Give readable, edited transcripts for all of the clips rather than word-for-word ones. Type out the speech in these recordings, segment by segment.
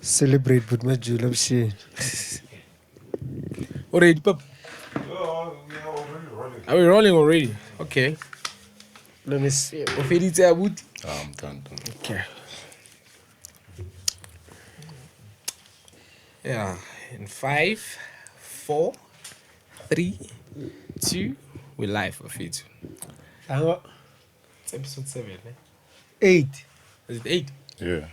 Celebrate with my julep shit. Already, pup. Are we rolling already? Okay. Let me see. I'm done. Okay. Yeah. In 5, 4, 3, 2, we're live of it. It's episode 7, eh? 8. Is it 8? Yeah.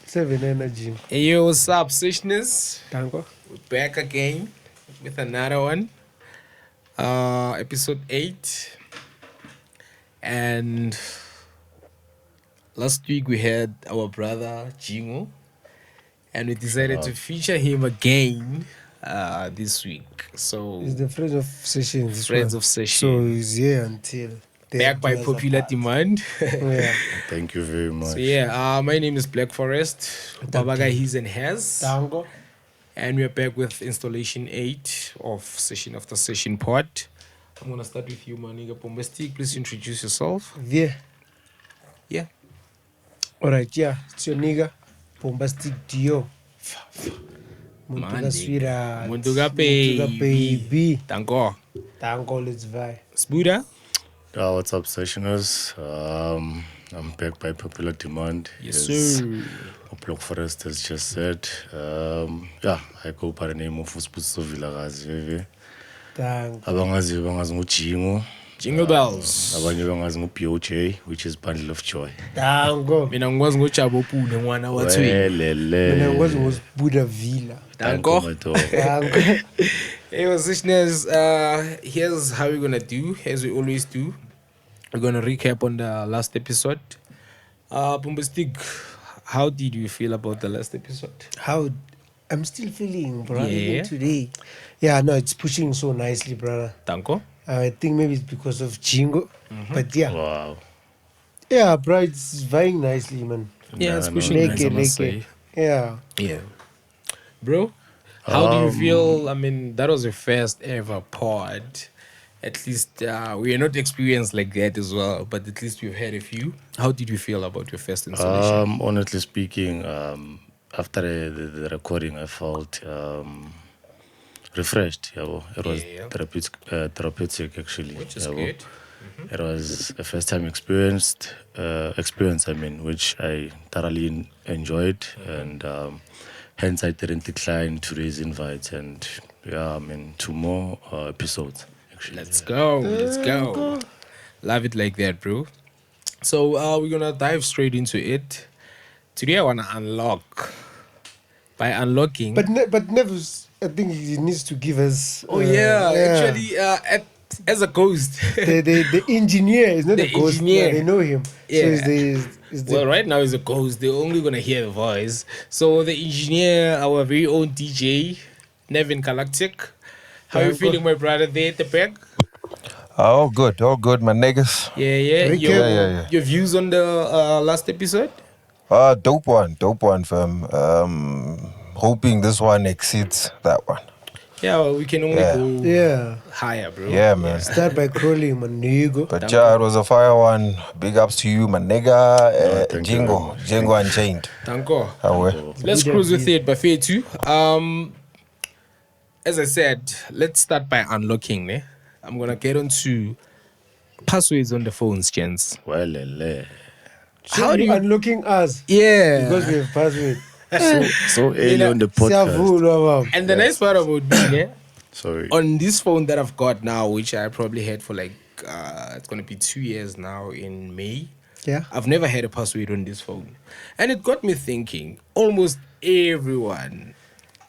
7 energy. Hey, yo, what's up, Sishness? Tango. We're back again with another one. Episode 8. And last week we had our brother Jingo, and we decided to feature him again this week. So He's the friend of sessions. Friends of Sessions. So he's here until back by popular demand. Yeah. Thank you very much. So yeah, my name is Black Forest. Babaga He's and Has. Tango. And we're back with installation 8 of session after session pod. I'm gonna start with you, Maniga Bombastic. Please introduce yourself. Yeah. Yeah. Alright, yeah. It's your nigga. Bombastic Dio. Muntuka Swira. Muntuka baby. Tango. Tango, let's vibe. Sbuda. What's up, sessioners? I'm back by popular demand. Yes, sir. Black Forest has just said. I go by the name of Usputso Villagazi. Abangazi ngujingo. Jingle bells. Abanye bangazi ngupoj, which is bundle of joy. Tango. Mina ngikwazi ngojabo pune ngwana wathweni. Mina ngikwazi ngosibuda villa. Tango. Tango. Hey, listeners, here's how we're gonna do, as we always do. We're gonna recap on the last episode. Bombastic, how did you feel about the last episode? How I'm still feeling, brother, Yeah. even today. Yeah, no, it's pushing so nicely, brother. Tango. I think maybe it's because of Jingo. But yeah. Wow. Yeah, bro, it's vying nicely, man. Yeah, it's No, pushing Make nice, it, I must make say. it. Yeah. Yeah. Bro, how do you feel? I mean, that was your first ever pod. At least we are not experienced like that as well, but at least we've had a few. How did you feel about your first installation? Honestly speaking, after the recording, I felt refreshed. It was Yeah. therapeutic actually. Which is good. It was a first-time experience. Which I thoroughly enjoyed, and hence I didn't decline today's invite. And two more episodes. Actually, Let's go. Love it like that, bro. So we're gonna dive straight into it. Today I wanna unlock. By unlocking. But Nevis, I think he needs to give us. Actually, as a ghost. the engineer is not The a ghost. engineer. They know him. Yeah. So is the Well, right now he's a ghost. They're only gonna hear the voice. So the engineer, our very own DJ, Nevin Galactic. How you feeling, my brother? There at the back. All good, my niggas. Yeah. Recap. Yeah. Your views on the last episode? Dope one, fam. Hoping this one exceeds that one. Yeah, well, we can only go Yeah. higher, bro. Yeah, man. Start by crawling, man. There you go. But yeah, it was a fire one. Big ups to you, my nigga. Thank you very Jingo, much. Jingo Unchained. Tanko. Let's Good cruise with idea. it, buffet too. As I said, let's start by unlocking. Ne? I'm gonna get onto passwords on the phones, gents. How do you unlocking us? Yeah. Because we have password. So early on the podcast. Siyavulwa, baba. And the nice part about me, ne, Sorry. on this phone that I've got now, which I probably had for like it's gonna be 2 years now in May. Yeah. I've never had a password on this phone. And it got me thinking, almost everyone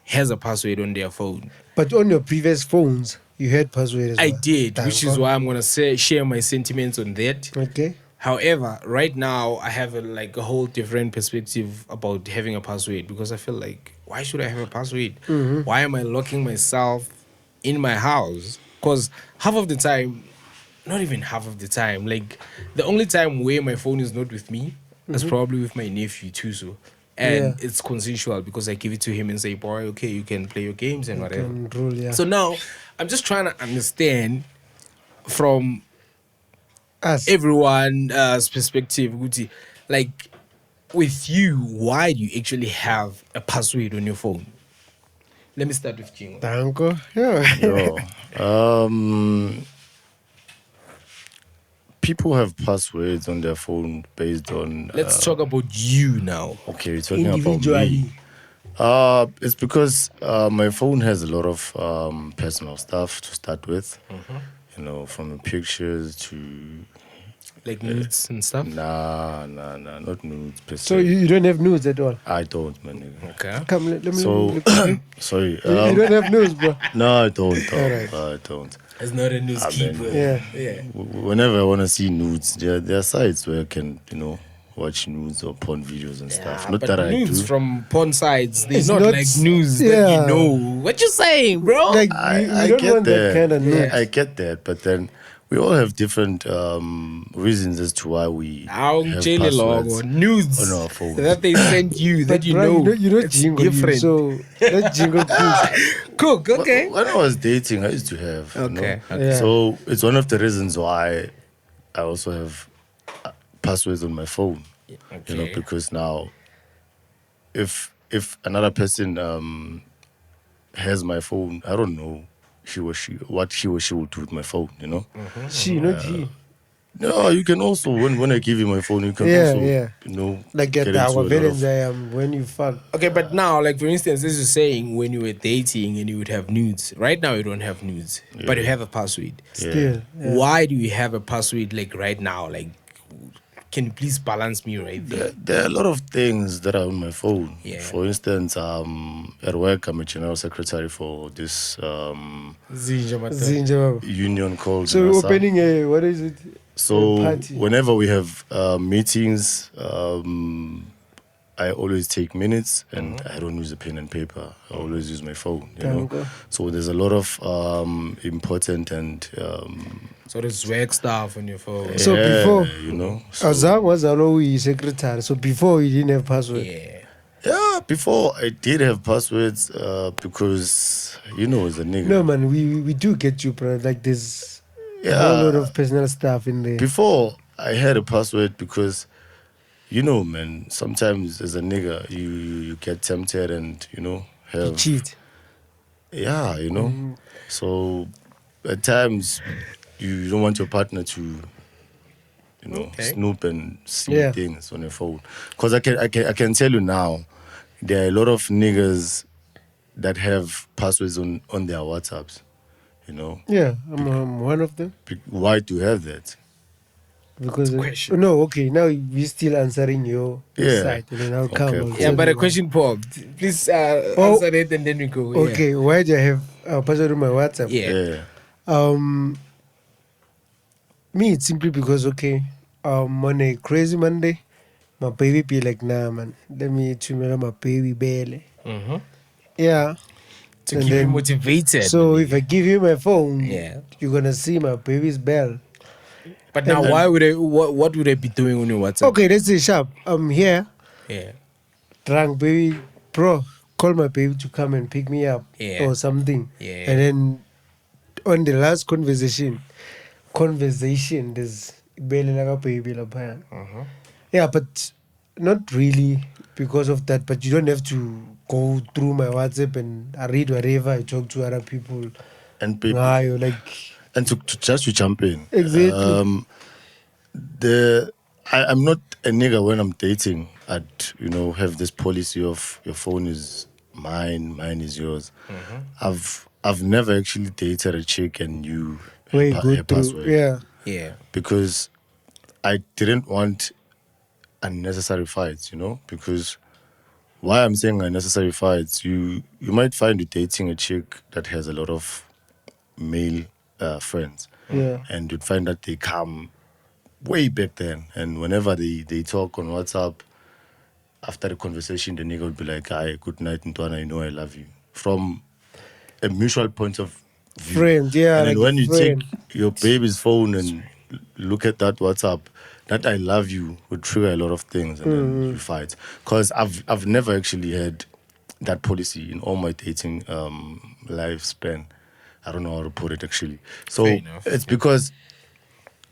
has a password on their phone. But on your previous phones, you had password as well. I did, which is why I'm gonna share my sentiments on that. Okay. However, right now I have a whole different perspective about having a password, because I feel like, why should I have a password? Why am I locking myself in my house? Because half of the time, not even half of the time, like the only time where my phone is not with me is probably with my nephew too. So, and it's consensual because I give it to him and say, boy, okay, you can play your games and whatever. Control, yeah. So now I'm just trying to understand from us. everyone's perspective, like with you, why do you actually have a password on your phone? Let me start with Jingo. Danko. Yeah. Yo, people have passwords on their phone based on. Let's talk about you now. Okay, you're talking about Individually. me. It's because my phone has a lot of personal stuff to start with. You know, from pictures to Like nudes and stuff. nah, not nudes per se. So you don't have nudes at all? I don't, man. Nigga. Okay. Come, let me So look at you. sorry. You don't have nudes, bro. No, I don't. Alright. I don't. It's not a news keeper. Yeah. Yeah. Whenever I want to see nudes, there are sites where I can, watch nudes or porn videos and stuff. Not but that I nudes do. from porn sites, they're It's not not- like news that yeah. you know. What you saying, bro? Like, I you don't get want that that. kind of nudes. I get that, but then we all have different reasons as to why we I'll have jail log passwords or news on our phones. that they sent you that But you bro, know. you know it's jingle, different. so that jingle please. Cook, okay. When I was dating, I used to have. Okay, okay. Yeah. So it's one of the reasons why I also have passwords on my phone. Okay. Because now, if another person has my phone, I don't know what he or she will do with my phone. She, not he. No, you can also when I give you my phone, you can Yeah, also yeah. Like at get into our a lot parents, of- I am when you fuck. Okay, but now, like for instance, this is saying when you were dating and you would have nudes. Right now, you don't have nudes, but you have a password. Still. Yeah. Why do you have a password like right now? Like, can you please balance me right there? There are a lot of things that are on my phone. Yeah. For instance, at work, I'm a general secretary for this Zinja, baba. union called So NASA. opening a, what is it? So party. whenever we have meetings, I always take minutes, and I don't use a pen and paper. I always use my phone. Danko. So there's a lot of important and So there's work stuff on your phone. So yeah, before- So, Azam was a secretary. So before you didn't have password. Yeah. before I did have passwords because as a nigga. No man, we do get you, bro. Like there's a Yeah. whole lot of personal stuff in there. Before I had a password because, man, sometimes as a nigga you get tempted and You have cheat. yeah, So at times you don't want your partner to snoop and see Yeah. things on your phone. Because I can tell you now, there are a lot of niggas that have passwords on their WhatsApps. Yeah, I'm one of them. Why do you have that? Because question. no, okay. Now we're still answering your Yeah. side, and then I'll Okay, come. of I'll course. Yeah, tell but you a why. question popped. Please Oh. answer it and then we go. Okay, why do I have a password on my WhatsApp? Yeah. Me, it's simply because on a crazy Monday, my baby be like, nah, man, let me tumela my baby belly. Mm-hmm. Yeah. To And keep you then- motivated. So if I give you my phone, Yeah. you're gonna see my baby's bell. But now, why would I? What would I be doing on your WhatsApp? Okay, let's say sharp. I'm here, Yeah. drunk baby, bro. Call my baby to come and pick me up Yeah. or something. Yeah. And then on the last conversation, there's belly like a baby lapha. Yeah, but not really because of that. But you don't have to go through my WhatsApp and I read whatever I talk to other people. And people Ngayo, like and to just to jump in. Exactly. I'm not a nigga when I'm dating. I'd have this policy of your phone is mine is yours. I've never actually dated a chick and you way her go through. password. Yeah. Yeah. Because I didn't want unnecessary fights, because why I'm saying unnecessary fights, you might find you dating a chick that has a lot of male friends. Yeah. And you'd find that they come way back then. And whenever they talk on WhatsApp, after the conversation, the nigga would be like, "Hi, good night, Ntwana, I love you." From a mutual point of view. Friend, yeah. And then like when you friend. take your baby's phone and look at that WhatsApp, that "I love you" would trigger a lot of things, and then you fight. Because I've never actually had that policy in all my dating lifespan. I don't know how to put it actually. So Fair enough. it's because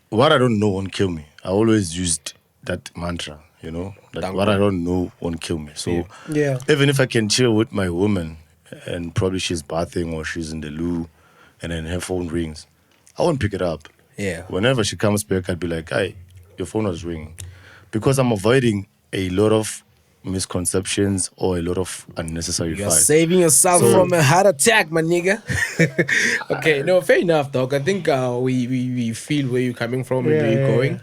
what I don't know won't kill me. I always used that mantra, you know. Like what I don't know won't kill me. So Yeah. even if I can chill with my woman and probably she's bathing or she's in the loo and then her phone rings, I won't pick it up. Yeah. Whenever she comes back, I'd be like, "Hey, your phone was ringing," because I'm avoiding a lot of misconceptions or a lot of unnecessary You're fights. saving yourself from a heart attack, my nigga. Okay, no, fair enough, dog. I think we feel where you're coming from and where you're going.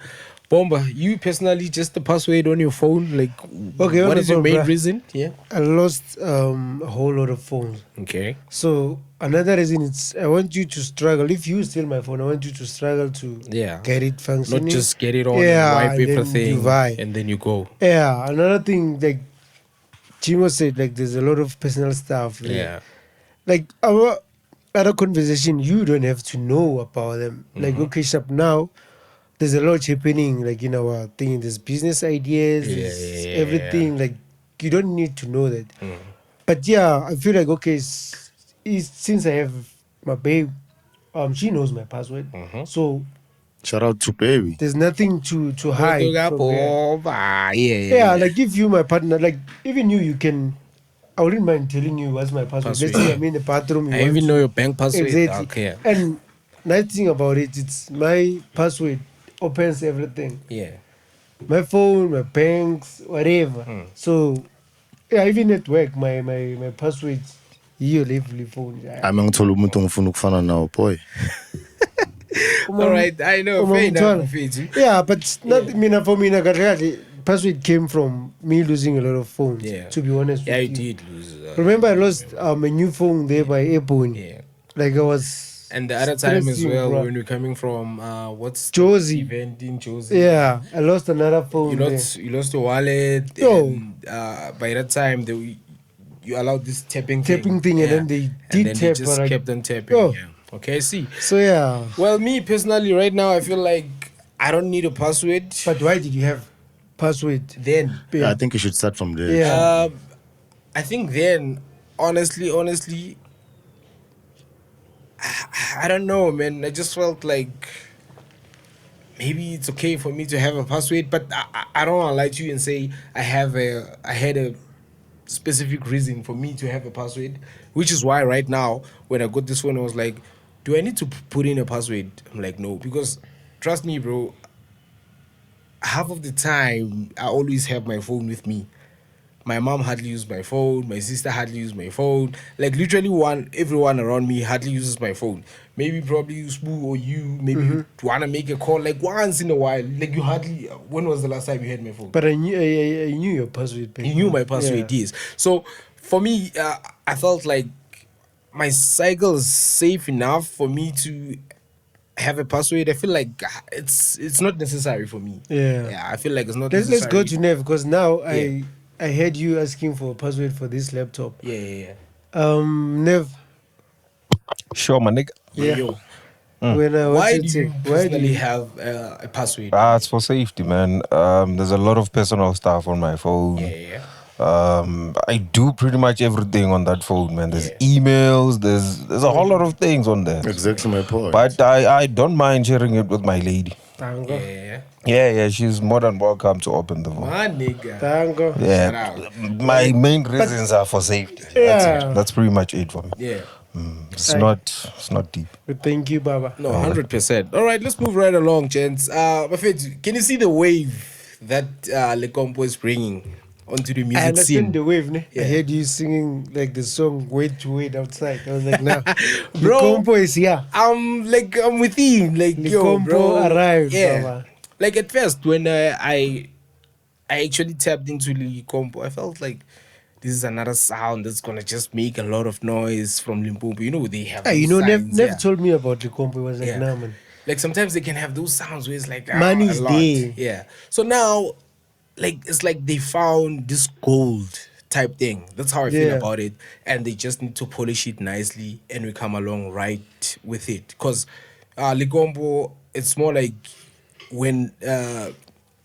Bomba, you personally, just the password on your phone, like, Okay, what on is the your phone, main bruh. reason? Yeah. I lost a whole lot of phones. Okay. So another reason is I want you to struggle. If you steal my phone, I want you to struggle to get it functioning. Not just get it on Yeah, and wipe and then everything you buy. and then you go. Yeah, another thing, like Chimo said, like there's a lot of personal stuff. Yeah. Like our other conversation, you don't have to know about them. Like, okay, Shop, now there's a lot happening, like in our thing. There's business ideas, there's everything. Like, you don't need to know that. But yeah, I feel like, okay, since I have my babe, she knows my password. So Shout out to baby. there's nothing to hide from her. Yeah. Like if you my partner, like even you can. I wouldn't mind telling you what's my password. Password, Let's say I'm in the bathroom. You I want even to- know your bank password. Exactly. Okay. And nice thing about it, it's my password opens everything. Yeah. My phone, my banks, whatever. So yeah, even at work, my password you leave phone. Yeah. I'm ngithola umuntu ngifuna ukufana nawo boy. All right, I know. Fair enough, Fiji. Yeah, but not for me. Password came from me losing a lot of phones. Yeah. To be honest. Yeah, with you did lose. Remember, I lost a new phone there by Airborne. Yeah. Like I was. And the other time as stressing, well, bruh. when we're coming from the Josie. event in Josie. Yeah, I lost another phone. You lost your wallet. Yo. And, by that time, you allowed this tapping thing, and then they did then tap, they just but kept on tapping. Yo. Yeah. Okay, I see. So yeah. Well, me personally, right now, I feel like I don't need a password. But why did you have password? Then, I think you should start from there. Yeah. I think then, honestly, I don't know, man. I just felt like maybe it's okay for me to have a password, but I don't want to lie to you and say I had a specific reason for me to have a password, which is why right now when I got this phone, I was like, do I need to put in a password? I'm like, no, because trust me, bro. Half of the time, I always have my phone with me. My mom hardly uses my phone. My sister hardly uses my phone. Like literally, everyone around me hardly uses my phone. Maybe probably you, Spoo, or you. Maybe you wanna make a call like once in a while. Like you hardly. When was the last time you had my phone? But I knew your password. You knew my password, yes. So for me, I felt like my cycle is safe enough for me to have a password. I feel like it's not necessary for me. Yeah. I feel like it's not Let's necessary. go to Nev because now Yeah. I heard you asking for a password for this laptop. Yeah. Nev. Sure, my nigga. Yeah. Yo. When I Why was do you why do personally you have a password? It's for safety, man. There's a lot of personal stuff on my phone. Yeah. I do pretty much everything on that phone, man. There's emails, there's a whole lot of things on there. Exactly my point. But I don't mind sharing it with my lady. Tango? Yeah. She's more than welcome to open the phone. My nigga. Tango. Shout Yeah, out. my main reasons are for safety. Yeah. That's pretty much it for me. Yeah. It's not deep. Thank you, Baba. No, 100%. All right, let's move right along, gents. My friend, can you see the wave that Lekompo is bringing onto the I music understand scene? the wave, ne? Yeah. I heard you singing like the song "Wait to Wait" outside. I was like, nah, the Bro. compo is here. I'm with him. Like, yo, Lekompo bro. arrived, Yeah. Baba. Like at first, when I actually tapped into Lekompo, I felt like this is another sound that's gonna just make a lot of noise from Limpopo. You know, they have. Hey, those Nev signs, never told me about the compo. I was like, Yeah. nah, man. Like sometimes they can have those sounds where it's like Money's a lot. there. Yeah. So now, like it's like they found this gold type thing. That's how I feel Yeah. about it, and they just need to polish it nicely, and we come along right with it. Cause Lekompo, it's more like when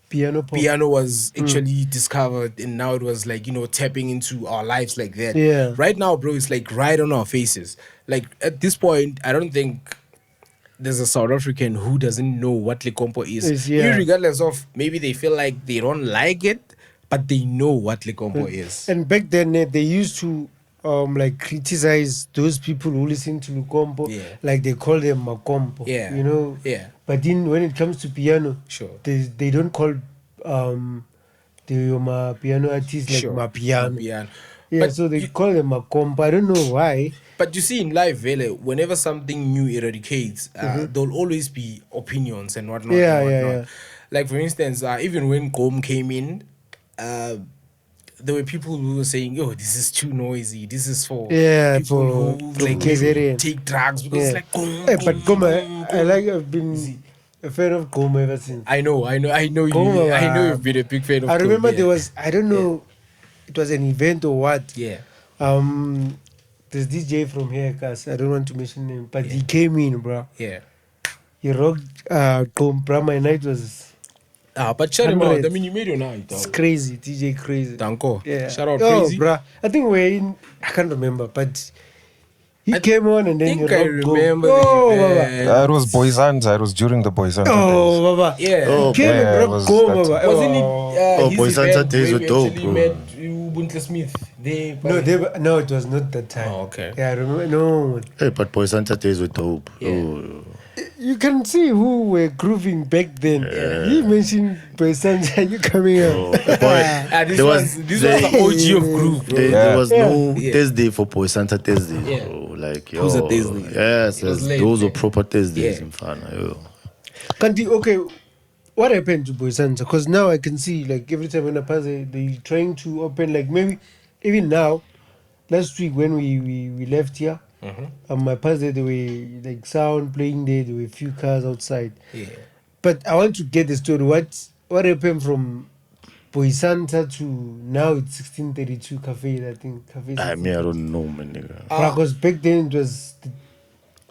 Piano pop. piano was actually discovered, and now it was like tapping into our lives like that. Yeah. Right now, bro, it's like right on our faces. Like at this point, I don't think there's a South African who doesn't know what Lekompo is. Yeah. Regardless of maybe they feel like they don't like it, but they know what Lekompo is. And back then, they used to like criticize those people who listen to Lekompo, Yeah. like they call them Makompo. Yeah. You know. Yeah. But then when it comes to piano, Sure. they don't call the piano artists like Sure. Mapiano. Mapiano. Yeah, But so they you- call them Makompo. I don't know why. But you see, in life, Vele, whenever something new eradicates, there'll always be opinions and whatnot. Yeah, and yeah, whatnot. yeah. Like, for instance, even when Gom came in, there were people who were saying, "Oh, this is too noisy. This is for Yeah, people for who from like KZN. take drugs because Yeah. it's like Gom, Hey, but Gom, Goma, I Gom. like. I've been a fan of Goma ever since. I know you. Goma, I know you've been a big fan of. I remember Gom, there yeah. was, I don't know, it was an event or what. Yeah. There's DJ from here, cause I don't want to mention him, but Yeah. he came in, bro. Yeah. He rocked Goma. My night was But shout him out. I Hundreds. mean, you made your night. it's crazy, DJ crazy. Danko. Yeah. Shout out, Oh, crazy. bro. I think we're in. I can't remember, but he I came on and then think he I rocked Goma. remember. Oh, the Baba. event. It was Boysanta. It was during the Boysanta days. Oh, Baba. Yeah. Oh, He came yeah, and it rocked was Goma, that- Baba. Wasn't it Oh, his Boy event Santa days where were we dope, actually bro. met Buntle Smith? They No, it was not that time. Oh, okay. Yeah, I remember. No, Hey, but Boy Santa days were dope. Yeah. Oh. you can see who were grooving back then. He mentioned Boy Sanja, you coming Oh, out. boy. this There was was- this they- was the OG of group, bro. There was no Yeah. Thursday for Boy Santa Thursday. Yeah. Oh, like, yo. Who's a Thursday? Yes, It was yes, late, those were man. proper Thursdays Yeah. in Fana. Yo. Kanti, okay, what happened to Boy Sanja? Because now I can see, like, every time when I pass, they trying to open, like, maybe even now, last week when we left here, my past there were like sound playing there, there were a few cars outside. Yeah. But I want to get the story. What happened from Boy Santa to now it's 1632 Cafe, I think. Cafe I mean, I don't know, man, nigga. Because back then it was,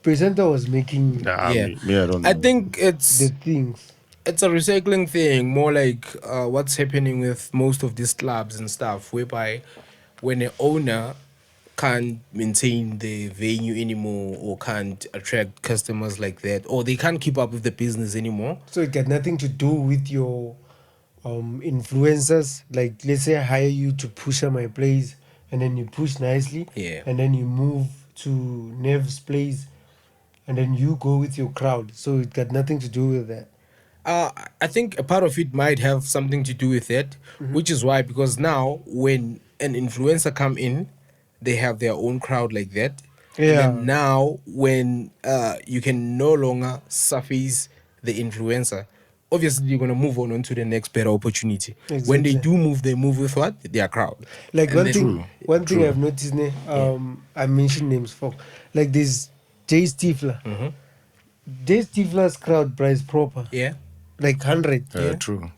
Boy Santa was making Nah, Yeah. me, I don't know. I think the it's things. a recycling thing, more like what's happening with most of these clubs and stuff, whereby when an owner can't maintain the venue anymore or can't attract customers like that, or they can't keep up with the business anymore. So it got nothing to do with your influencers. Like, let's say I hire you to push at my place, and then you push nicely, Yeah. and then you move to Nev's place, and then you go with your crowd. So it got nothing to do with that. I think a part of it might have something to do with it, which is why, because now when an influencer come in, they have their own crowd like that. Yeah. And then now when you can no longer surface the influencer, obviously you're gonna move on to the next better opportunity. When they Exactly. do move, they move with what? Their crowd. Like And one then- thing, one thing I've noticed, I mentioned names for, like this Jay Stifler. Jay Stifler's crowd price proper, Yeah, like 100. True.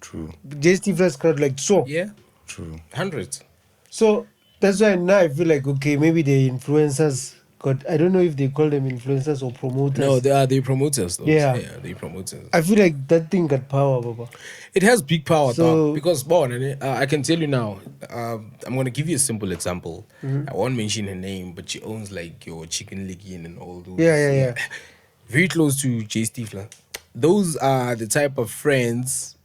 Jay Stifler's crowd like so. yeah, True. hundreds. So that's why now I feel like okay, maybe the influencers got. I don't know if they call them influencers or promoters. No, they are the promoters. Those. Yeah. the promoters. I feel like that thing got power, Baba. It has big power, So- dog, because I can tell you now. I'm gonna give you a simple example. I won't mention her name, but she owns like your Chicken Licken and all those. Yeah. Very close to Jay Stifler. Those are the type of friends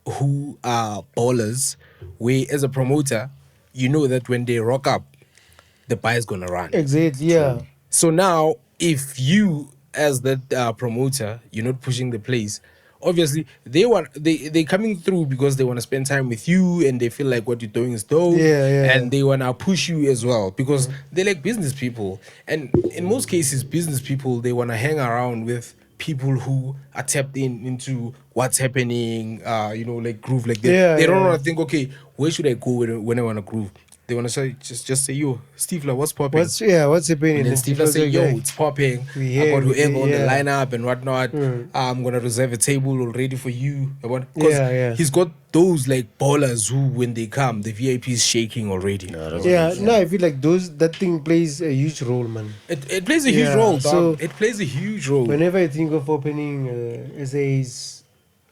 who are ballers. Where as a promoter, you know that when they rock up, the buy's gonna run. Exactly. Yeah. So now, if you, as that promoter, you're not pushing the place, obviously they coming through because they want to spend time with you and they feel like what you're doing is dope. Yeah. And they want to push you as well because they're like business people. And in most cases, business people, they want to hang around with people who are tapped into what's happening, like groove like that. Yeah, They don't yeah. want to think, okay, where should I go when I want to groove? They want to say, just say, yo, Steve, like, what's popping? What's happening? And then Steve will say, yo, it's popping. We I hear, got whoever on the yeah. lineup and whatnot. I'm going to reserve a table already for you. Because Yeah. he's got those like ballers who, when they come, the VIP is shaking already. Yeah. No, I feel like that thing plays a huge role, man. It plays a huge Yeah, role, dog. so It plays a huge role. Whenever I think of opening SA's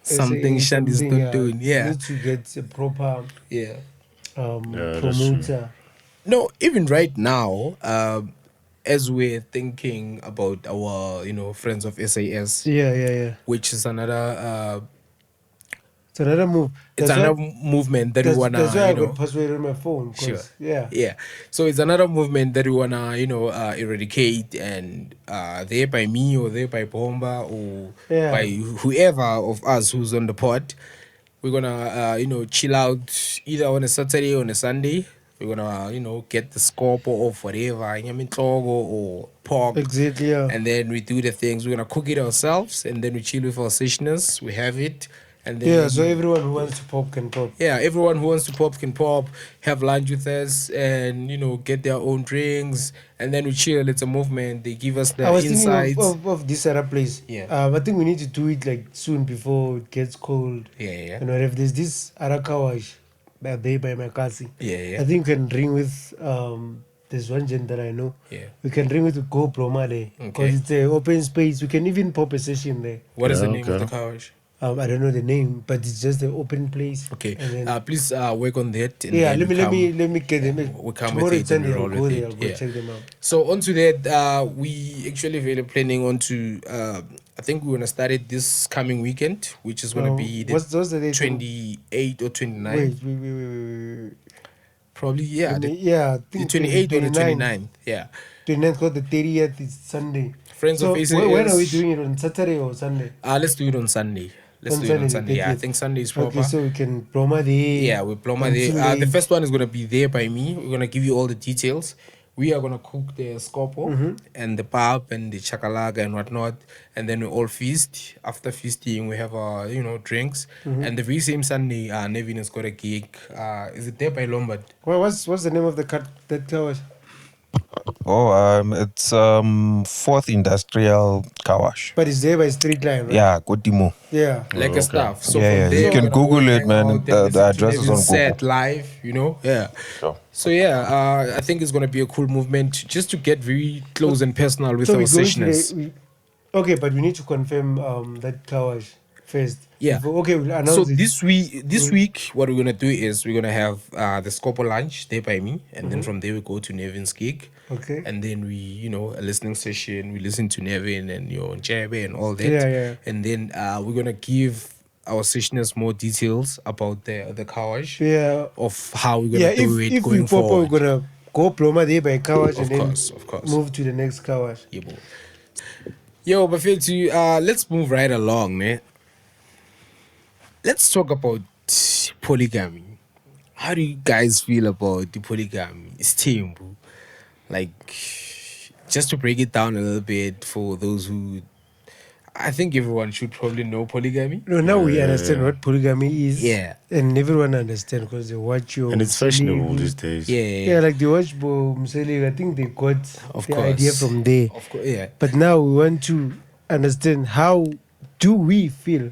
Something Shandy's not doing, yeah. need to get a proper Yeah. that's promoter. No, even right now, as we're thinking about our, friends of SAS, Yeah. which is another It's another move. It's That's another why, movement that we wanna, that's why I you know. got password on my phone. 'Cause, Sure. Yeah. Yeah. So it's another movement that we wanna, eradicate, and there by me or there by Bomba or Yeah. by whoever of us who's on the pod, we're gonna chill out either on a Saturday or on a Sunday. We're gonna get the scorpo of whatever, or pork. Exactly. Yeah. And then we do the things. We're gonna cook it ourselves, and then we chill with our sessioners. We have it, and then Yeah. So everyone who wants to pop can pop. yeah, everyone who wants to pop can pop, have lunch with us, and get their own drinks, and then we chill. It's a movement. They give us I the was thinking insights. of this other place. Yeah. I think we need to do it like soon before it gets cold. Yeah. And if there's this Arakawash there by my cousin, Yeah. I think we can ring with there's one gent that I know. Yeah. We can ring with the Go Ploma there because Okay. it's an open space. We can even pop a session there. What is the Yeah, name of okay. the couch? I don't know the name, but it's just an open place. Okay. And then, Please work on that. And yeah, then let me get them. we come Tomorrow with it it's and Sunday. we I'll roll go with there. it. I'll go Yeah. check them out. So onto that, we actually really planning on to. I think we're gonna start it this coming weekend, which is gonna be the What's the date? 28 or 29. Wait. Probably yeah. Yeah, I The think 28th or the 29th. 29th. Yeah. 29th got the 30th is Sunday. Friends So of SAS. when are we doing it, on Saturday or Sunday? Let's do it on Sunday. Let's On do it on Sunday, Sunday. the Yeah, I 30th. think Sunday is proper. Okay, so we can Ploma there. Yeah, we plumber there. until The late. first one is gonna be there by me. We're gonna give you all the details. We are gonna cook the scorpo Mm-hmm. and the pap and the chakalaga and whatnot, and then we all feast. After feasting, we have our drinks. Mm-hmm. And the very same Sunday, Nevin has got a gig. Is it there by Lombard? Well, what's the name of the cut that covers? It's Fourth Industrial Kawash. But it's there by Street Line, right? Yeah, Kotimo. Yeah. Like a stuff. So Yeah, from yeah. there, You can we're gonna Google go it, hang man. out, The then listen to address is Nevin's on set Google. live, Yeah. Sure. So yeah, I think it's gonna be a cool movement just to get very close and personal with So our we're going to sessioners. okay, but we need to confirm that Kawash first. Yeah. Okay, we'll announce So it. this week, what we're gonna do is we're gonna have the Scopo lunch there by me, and then from there we go to Nevin's gig. Okay. And then we, a listening session. We listen to Nevin and Njebe and all that. Yeah. And then we're gonna give our sessioners more details about the Kawash. Yeah. Of how we're gonna Yeah, do it if we going pop, forward. we're gonna go Ploma there by Kawash Of and course, then of course. move to the next Kawash. Yeah, boy. Yo, Bafetu, let's move right along, man. Let's talk about polygamy. How do you guys feel about the polygamy? It's Timbu. Like, just to break it down a little bit for those who, I think everyone should probably know polygamy. No, now we understand what polygamy is. Yeah. And everyone understand because they watch your And it's fashionable Mseli. these days. Yeah, like they watch Mseli. I think they got Of the course. idea from there. Of course, yeah. But now we want to understand how do we feel,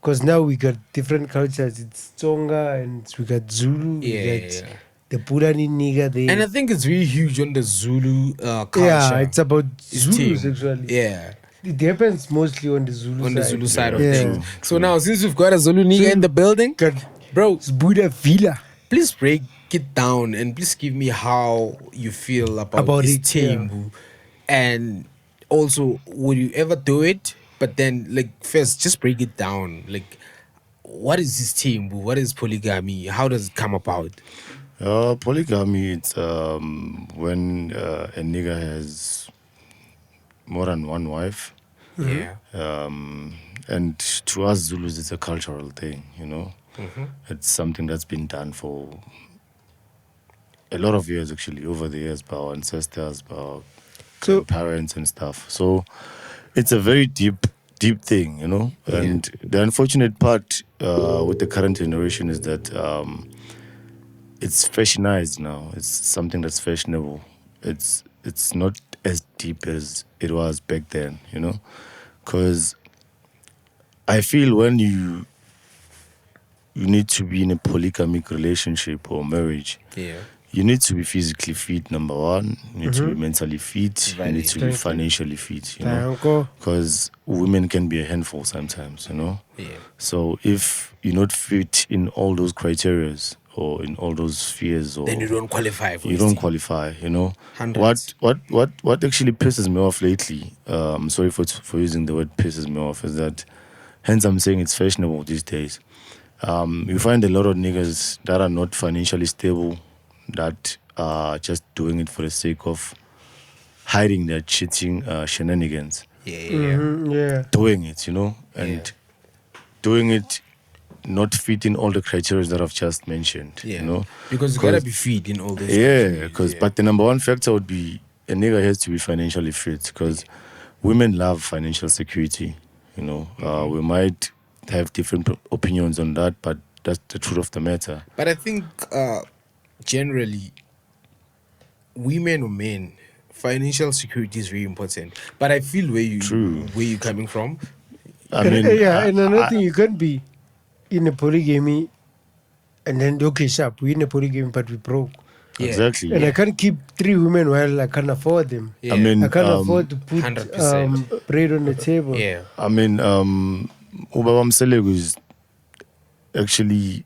because now we got different cultures. It's Tsonga and we got Zulu. Yeah, we got yeah. the Purani nigga there. And I think it's really huge on the Zulu culture. yeah, it's about It's Zulus team. actually. Yeah. It happens mostly on the Zulu On side. the Zulu side of Yeah. things. So now, since we've got a Zulu nigga in the building, Got bro, Buddha Villa. please break it down and please give me how you feel about this it, team. And also, would you ever do it? But then, like, first, just break it down. Like, what is this team? What is polygamy? How does it come about? Polygamy, it's when a nigga has more than one wife. Yeah. And to us Zulus, it's a cultural thing, It's something that's been done for a lot of years, actually, over the years, by our ancestors, by our parents and stuff. So it's a very deep thing, And the unfortunate part with the current generation is that it's fashionized now. It's something that's fashionable. It's not as deep as it was back then, Because I feel when you need to be in a polygamic relationship or marriage, Yeah. you need to be physically fit, number one. You need to be mentally fit. You need to be Thank you. financially fit, Uncle. Because women can be a handful sometimes, Yeah. So if you're not fit in all those criterias or in all those spheres, or Then you don't qualify for you this don't team. qualify, Hundreds. What actually pisses me off lately, sorry for using the word pisses me off, is that, hence I'm saying it's fashionable these days. You find a lot of niggas that are not financially stable, that are just doing it for the sake of hiding their cheating shenanigans. Yeah. Doing it, and doing it not fitting all the criteria that I've just mentioned. Because you gotta be fit in all those. Yeah, but the number one factor would be a nigga has to be financially fit, because women love financial security. We might have different opinions on that, but that's the truth of the matter. But I think generally, women or men, financial security is very important. But I feel where you're coming from. I mean, and another thing, you can't be in a polygamy and then okay, sharp. We're in a polygamy, but we broke. Exactly. And I can't keep 3 women while I can't afford them. Yeah. I mean, I can't afford to put 100%. bread on the table. Yeah. I mean, Ubaba Mselegu is actually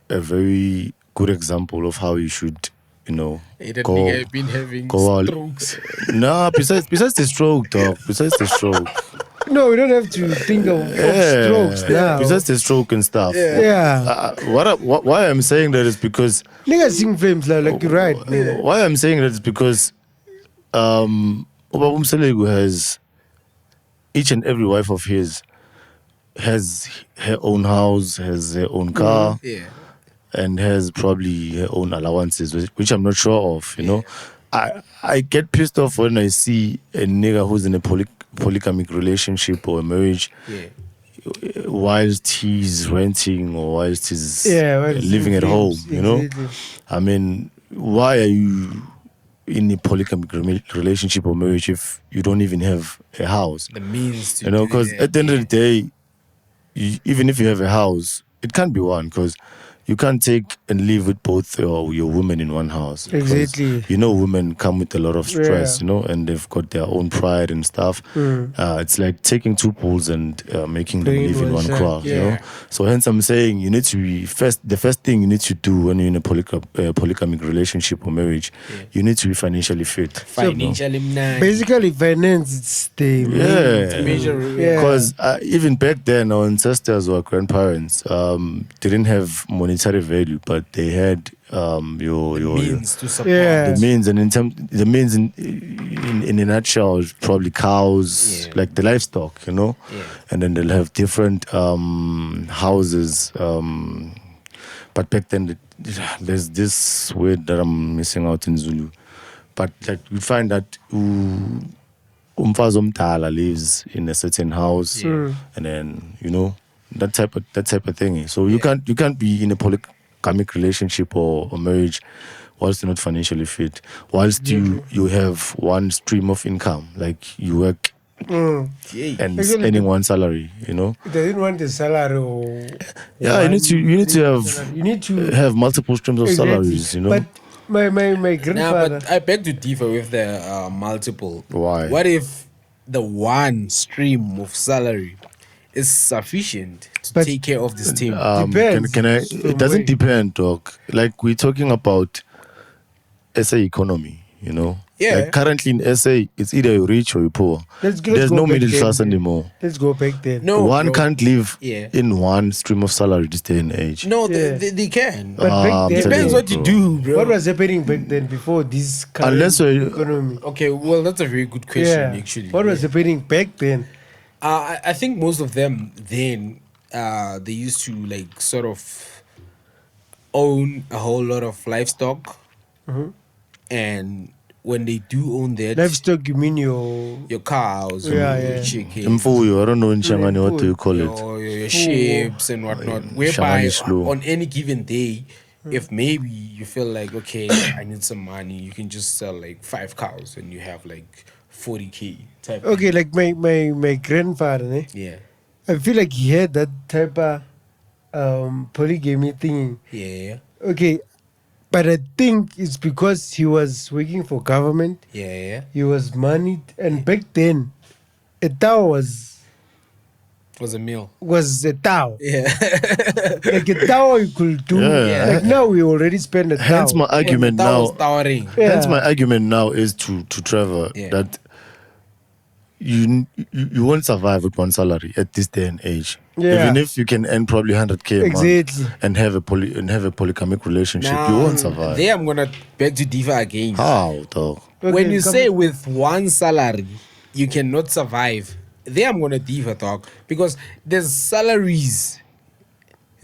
a very good example of how you should, Hey, that go. nigga have been having go out. strokes. Nah, besides the stroke, dog. Besides the stroke. No, we don't have to think of strokes now. Besides the stroke and stuff. Yeah. Why I'm saying that is because Niggas sing flames like you're right. Man. why I'm saying that is because Ubaba Mselegu has, each and every wife of his has her own house, has her own car, Yeah. and has probably her own allowances, which I'm not sure of. I get pissed off when I see a nigga who's in a polygamic relationship or a marriage, whilst he's renting or whilst he's living at home. Exactly. I mean, why are you in a polygamic relationship or marriage if you don't even have a house? The means to Because at the end of the day, even if you have a house, it can't be one, because you can't take and live with both your women in one house. Exactly. Women come with a lot of stress, and they've got their own pride and stuff. It's like taking 2 pools and making them live in one crowd, So hence I'm saying you need to be the first thing you need to do when you're in a polygamic relationship or marriage, you need to be financially fit. Financially nice. Basically, finance it's the major. Because even back then, our ancestors or grandparents didn't have monetary value, but they had your means to support. the means, and the means in a nutshell is probably cows, like the livestock, and then they'll have different houses. But back then, there's this word that I'm missing out in Zulu. But like we find that umfazi omdala lives in a certain house, and then that type of thing. So you can't be in a polygamic relationship or marriage whilst you're not financially fit, whilst you have one stream of income, like you work and earning one salary. They didn't want the salary or you need to have multiple streams of salaries. But my grandfather. But I beg to differ with the multiple. Why? What if the one stream of salary is sufficient to take care of this team? Depends. It doesn't depend, dog. Like we're talking about SA economy, Yeah. Like currently in SA, it's either you're rich or you're poor. Let's There's go no back middle then. class anymore. Let's go back then. No, One bro. can't live Yeah. in one stream of salary this day and age. No, they can. But back then, Depends what you do, bro. What was happening back then before this current Unless you- economy? Okay, well, that's a very good question, actually. What was happening back then? I think most of them then they used to like sort of own a whole lot of livestock, and when they do own that, Livestock, you mean your cows, Yeah, or yeah. your chickens, Mfuyo, I don't know in Changani what do you call it. your sheep and whatnot. Whereby Shangani slow. on any given day, if maybe you feel like, okay, I need some money, you can just sell like 5 cows and you have like 40K type. Okay, like my grandfather, eh? Yeah. I feel like he had that type of polygamy thing. Yeah. Okay, but I think it's because he was working for government. Yeah. He was moneyed, and back then, a tao was Was a meal. a tao. Yeah. Like a tao you could do. Yeah. Like now we already spend a tao. Hence my argument That was now. towering. Hence my argument now is to Trevor that you won't survive with one salary at this day and age. Yeah. Even if you can earn probably 100K a Exactly. month and have a polygamic relationship, you won't survive. There I'm gonna beg to differ again. How though? Okay, When you come say on. with one salary you cannot survive, there I'm gonna differ, dog, because there's salaries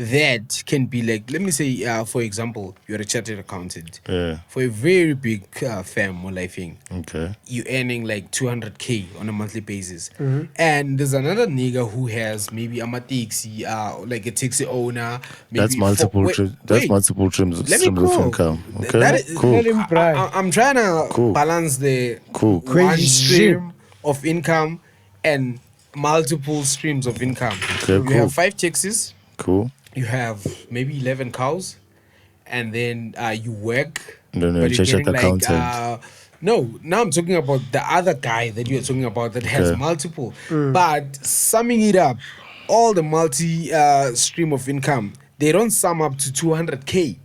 that can be like, let me say, for example, you're a chartered accountant Yeah. for a very big firm or life thing. Okay. You're earning like 200K on a monthly basis, and there's another nigga who has maybe a taxi, like a taxi owner. Maybe That's multiple. That's wait, multiple streams let me of go. income. Okay. That is, Cool. Let him pry. I'm trying to Cool. balance the Cool. one Crazy stream of income and multiple streams of income. Okay, You cool. have 5 taxis, Cool. you have maybe 11 cows, and then you work. And then but a you're chartered getting accountant. no, now I'm talking about the other guy that you're talking about that has Okay. multiple. But summing it up, all the multi stream of income, they don't sum up to 200K.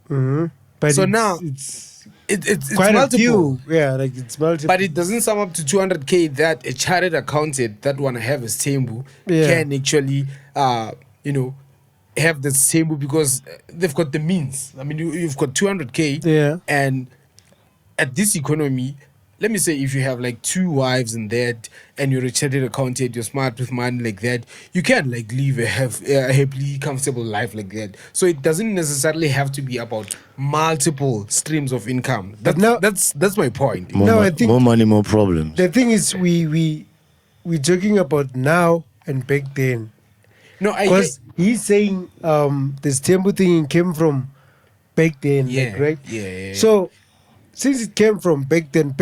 But So it's, now- it's It's quite multiple. a few. Yeah, like it's multiple. But it doesn't sum up to 200K that a chartered accountant that want to have a Sembu Yeah. can actually, have the Sembu because they've got the means. I mean, you've got 200K. Yeah. And at this economy, let me say if you have like 2 wives and that, and you're a chartered accountant, you're smart with money like that, you can like live a happily comfortable life like that. So it doesn't necessarily have to be about multiple streams of income. That's my point. More, No, I think- more money, more problems. The thing is, we're talking about now and back then. No, Because he's saying this temple thing came from back then, Yeah, like, right? yeah. So since it came from back then,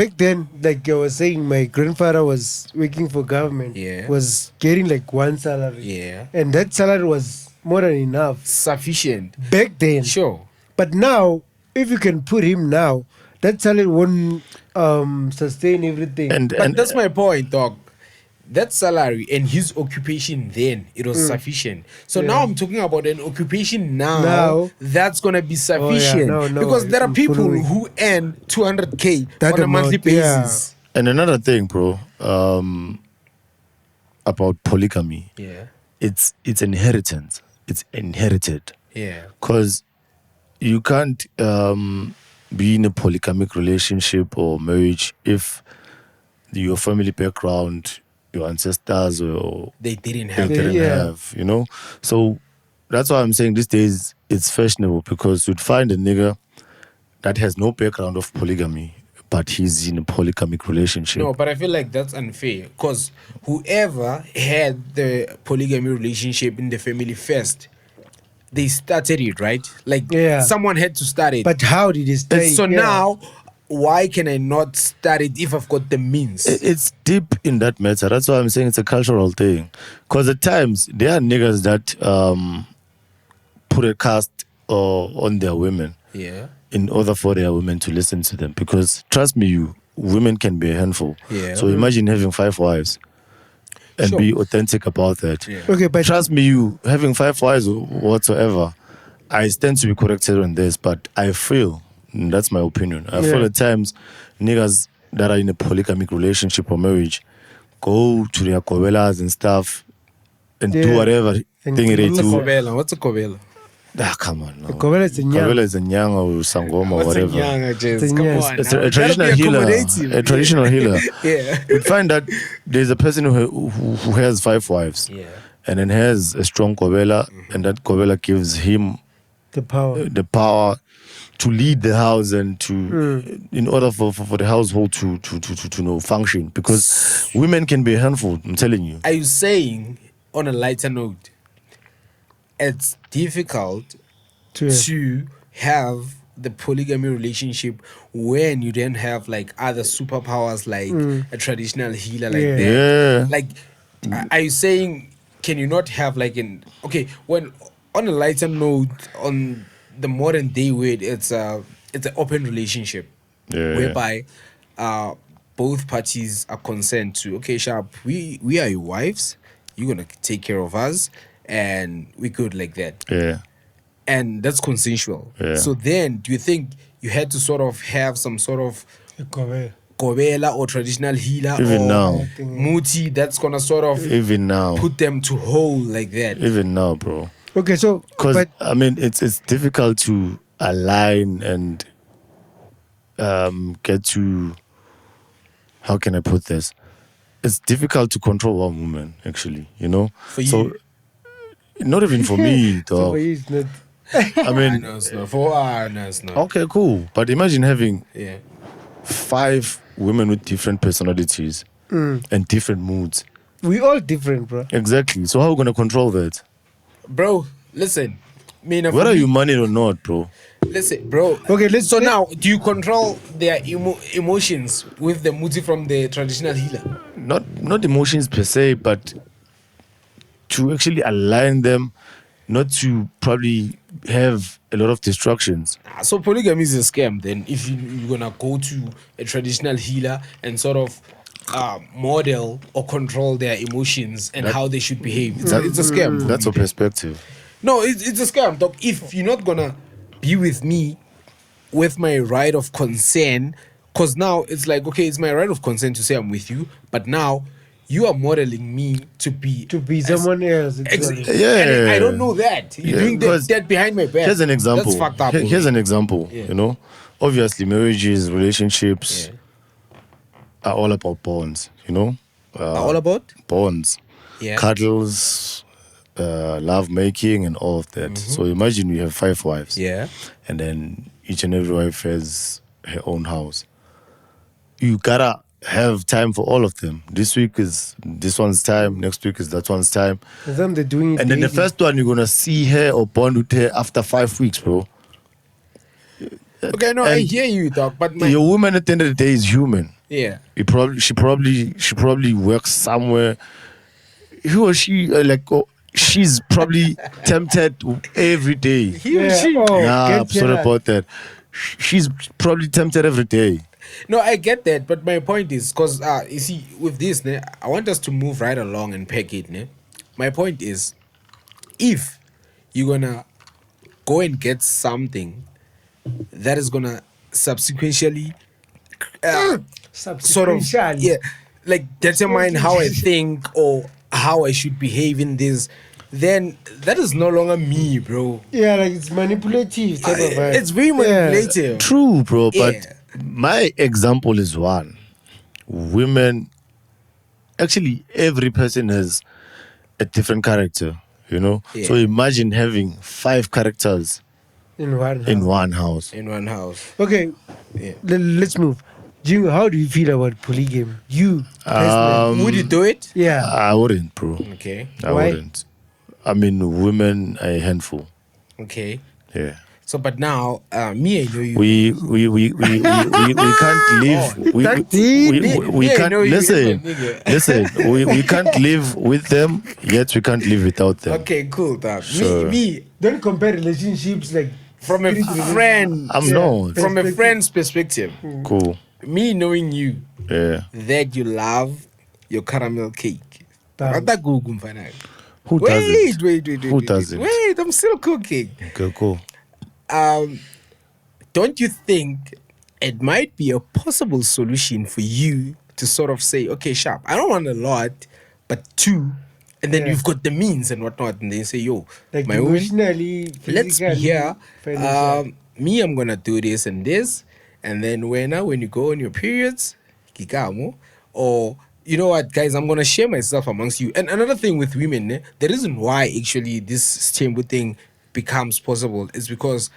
like I was saying, my grandfather was working for government. Yeah. Was getting like one salary. Yeah. And that salary was more than enough Sufficient. back then. Sure. But now, if you can put him now, that salary won't sustain everything. But that's my point, dog. That salary and his occupation then, it was sufficient. So now I'm talking about an occupation now that's going to be sufficient. No, because there are I'm people following. who earn 200K That on a monthly amount, yeah. basis. And another thing, bro, about polygamy, Yeah. it's inheritance. It's inherited. Yeah. Because you can't be in a polygamic relationship or marriage if your family background, your ancestors, or They didn't they have didn't Yeah. have, you know. So that's why I'm saying these days it's fashionable, because you'd find a nigga that has no background of polygamy, but he's in a polygamic relationship. No, but I feel like that's unfair because whoever had the polygamy relationship in the family first, they started it, right? Like Yeah. someone had to start it. But how did he stay? So Yeah. now, why can I not start it if I've got the means? It's deep in that matter. That's why I'm saying it's a cultural thing. Because at times there are niggas that put a cast on their women Yeah. in order for their women to listen to them. Because trust me, women can be a handful. Yeah. So imagine having 5 wives and Sure. be authentic about that. Yeah. Okay, but Trust me, having 5 wives or whatsoever, I stand to be corrected on this, but I feel, and that's my opinion, I feel Yeah. at times niggas that are in a polygamic relationship or marriage go to their kobelas and stuff and do Yeah. whatever And thing they What's a do. kobela? What's a kobela? Come on, no. Kobela is a nyanga. Kobela is a nyanga or sangoma or What's a whatever. nyanga, Jez? It's a Come nyanga. on. It's now. a traditional Gotta be healer. accommodative. A traditional healer. Yeah. You'd find that there's a person who has 5 wives, Yeah. and then has a strong kobela, and that kobela gives him the power. the power to lead the house and to in order for the household to function, because women can be a handful, I'm telling you. Are you saying, on a lighter note, it's difficult To- to have the polygamy relationship when you then have like other superpowers like a traditional healer like Yeah. that? Yeah. Like, are you saying, can you not have like when on a lighter note, on the modern day where it's an open relationship, Yeah. whereby both parties are consent to, okay, Sharp, we are your wives, you're gonna take care of us, and we good like that, Yeah. and that's consensual. Yeah. So then, do you think you had to sort of have some sort of The Kobela. Kobela or traditional healer Even or now. Muti that's gonna sort of Even now. put them to hold like that. Even now, bro. Okay, so Because but I mean, it's difficult to align and get to, how can I put this? It's difficult to control one woman, actually. You know. For So you. not even for me, so dog. for you it's not. I mean, No, it's not. For no, it's not. okay, cool. But imagine having Yeah. 5 women with different personalities and different moods. We all different, bro. Exactly. So how are we gonna control that? Bro, listen. Whether you money or not, bro. Listen, bro. Okay, So now, do you control their emotions with the Muti from the traditional healer? Not emotions per se, but to actually align them, not to probably have a lot of distractions. So polygamy is a scam then if you're gonna go to a traditional healer and sort of model or control their emotions and how they should behave. It's a scam. That's for a me then. perspective. No, it's a scam, dog. If you're not gonna be with me with my right of consent, because now it's like, okay, it's my right of consent to say I'm with you, but now you are modeling me to be To be someone else. Exactly. Yeah. And I don't know that. You're Yeah, doing because that behind my back. Here's an example. That's fucked up. Here's an example. Yeah. You know, obviously, marriages, relationships are all about bonds. You know, All about? bonds, Yeah. cuddles, love making, and all of that. So imagine you have 5 wives. Yeah. And then each and every wife has her own house. You gotta have time for all of them. This week is this one's time, next week is that one's time. Some they're doing it And then the daily. first one, you're gonna see her or bond with her after 5 weeks, bro. Okay, no, I And hear you, dog. But Your woman at the end of the day is human. yeah. She probably works somewhere. He or she she's probably tempted every day. He or Yeah, she. oh, Nah, I'm get sorry that. about that. She's probably tempted every day. No, I get that, but my point is, because you see, with this, ne, I want us to move right along and pack it. Ne? My point is, if you're gonna go and get something that is gonna subsequently sort of like determine how I think or how I should behave in this, then that is no longer me, bro. Yeah, like it's manipulative type of vibe. It's very manipulative. True, bro. Yeah. But my example is one. Women, actually, every person has a different character, you know? Yeah. So imagine having 5 characters In one. in house. one house. In one house. Okay, Yeah. let's move. Jingo, how do you feel about polygamy? You personally. Would you do it? Yeah. I wouldn't, bro. Okay. I Why? wouldn't. I mean, women are a handful. Okay. Yeah. So, but now, me, I know you. We can't live. We Me, I can't know you, listen. nigga. Listen, we can't live with them, yet we can't live without them. Okay, cool, dog. Sure. Me, Don't compare relationships like from a friend, I'm not. from a friend's perspective, Cool. me knowing you, Yeah. that you love your caramel cake. Damn. Rata gugu, mfana. Who does it? Wait. Who does it? Wait, I'm still cooking. Okay, cool. Don't you think it might be a possible solution for you to sort of say, okay, sharp, I don't want a lot, but 2, and then Yeah. you've got the means and whatnot, and then you say, yo, like my woman, emotionally, let's be physically, here. financially. Me, I'm gonna do this and this, and then when you go on your periods, kikamo, or you know what, guys, I'm gonna share myself amongst you. And another thing with women, the reason why actually this chamber thing becomes possible is because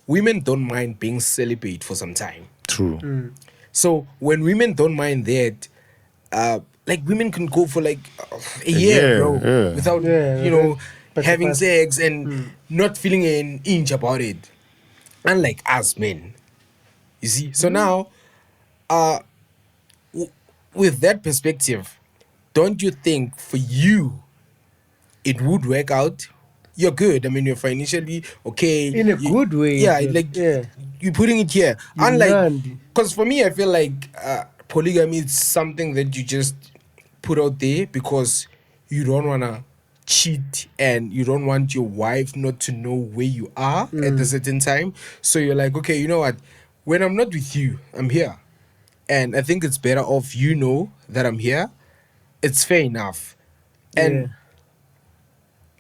women don't mind being celibate for some time. True. So when women don't mind that, like women can go for like a year, bro, yeah. without but having but- sex and not feeling an inch about it. Unlike us men, you see. So now, with that perspective, don't you think for you it would work out? You're good. I mean, you're financially okay. In a good way, Yeah, but- like yeah. you're putting it here. You Unlike, learned. because for me, I feel like polygamy is something that you just put out there because you don't want to cheat and you don't want your wife not to know where you are at a certain time. So you're like, okay, you know what? When I'm not with you, I'm here. and I think it's better off you know that I'm here. It's fair enough. And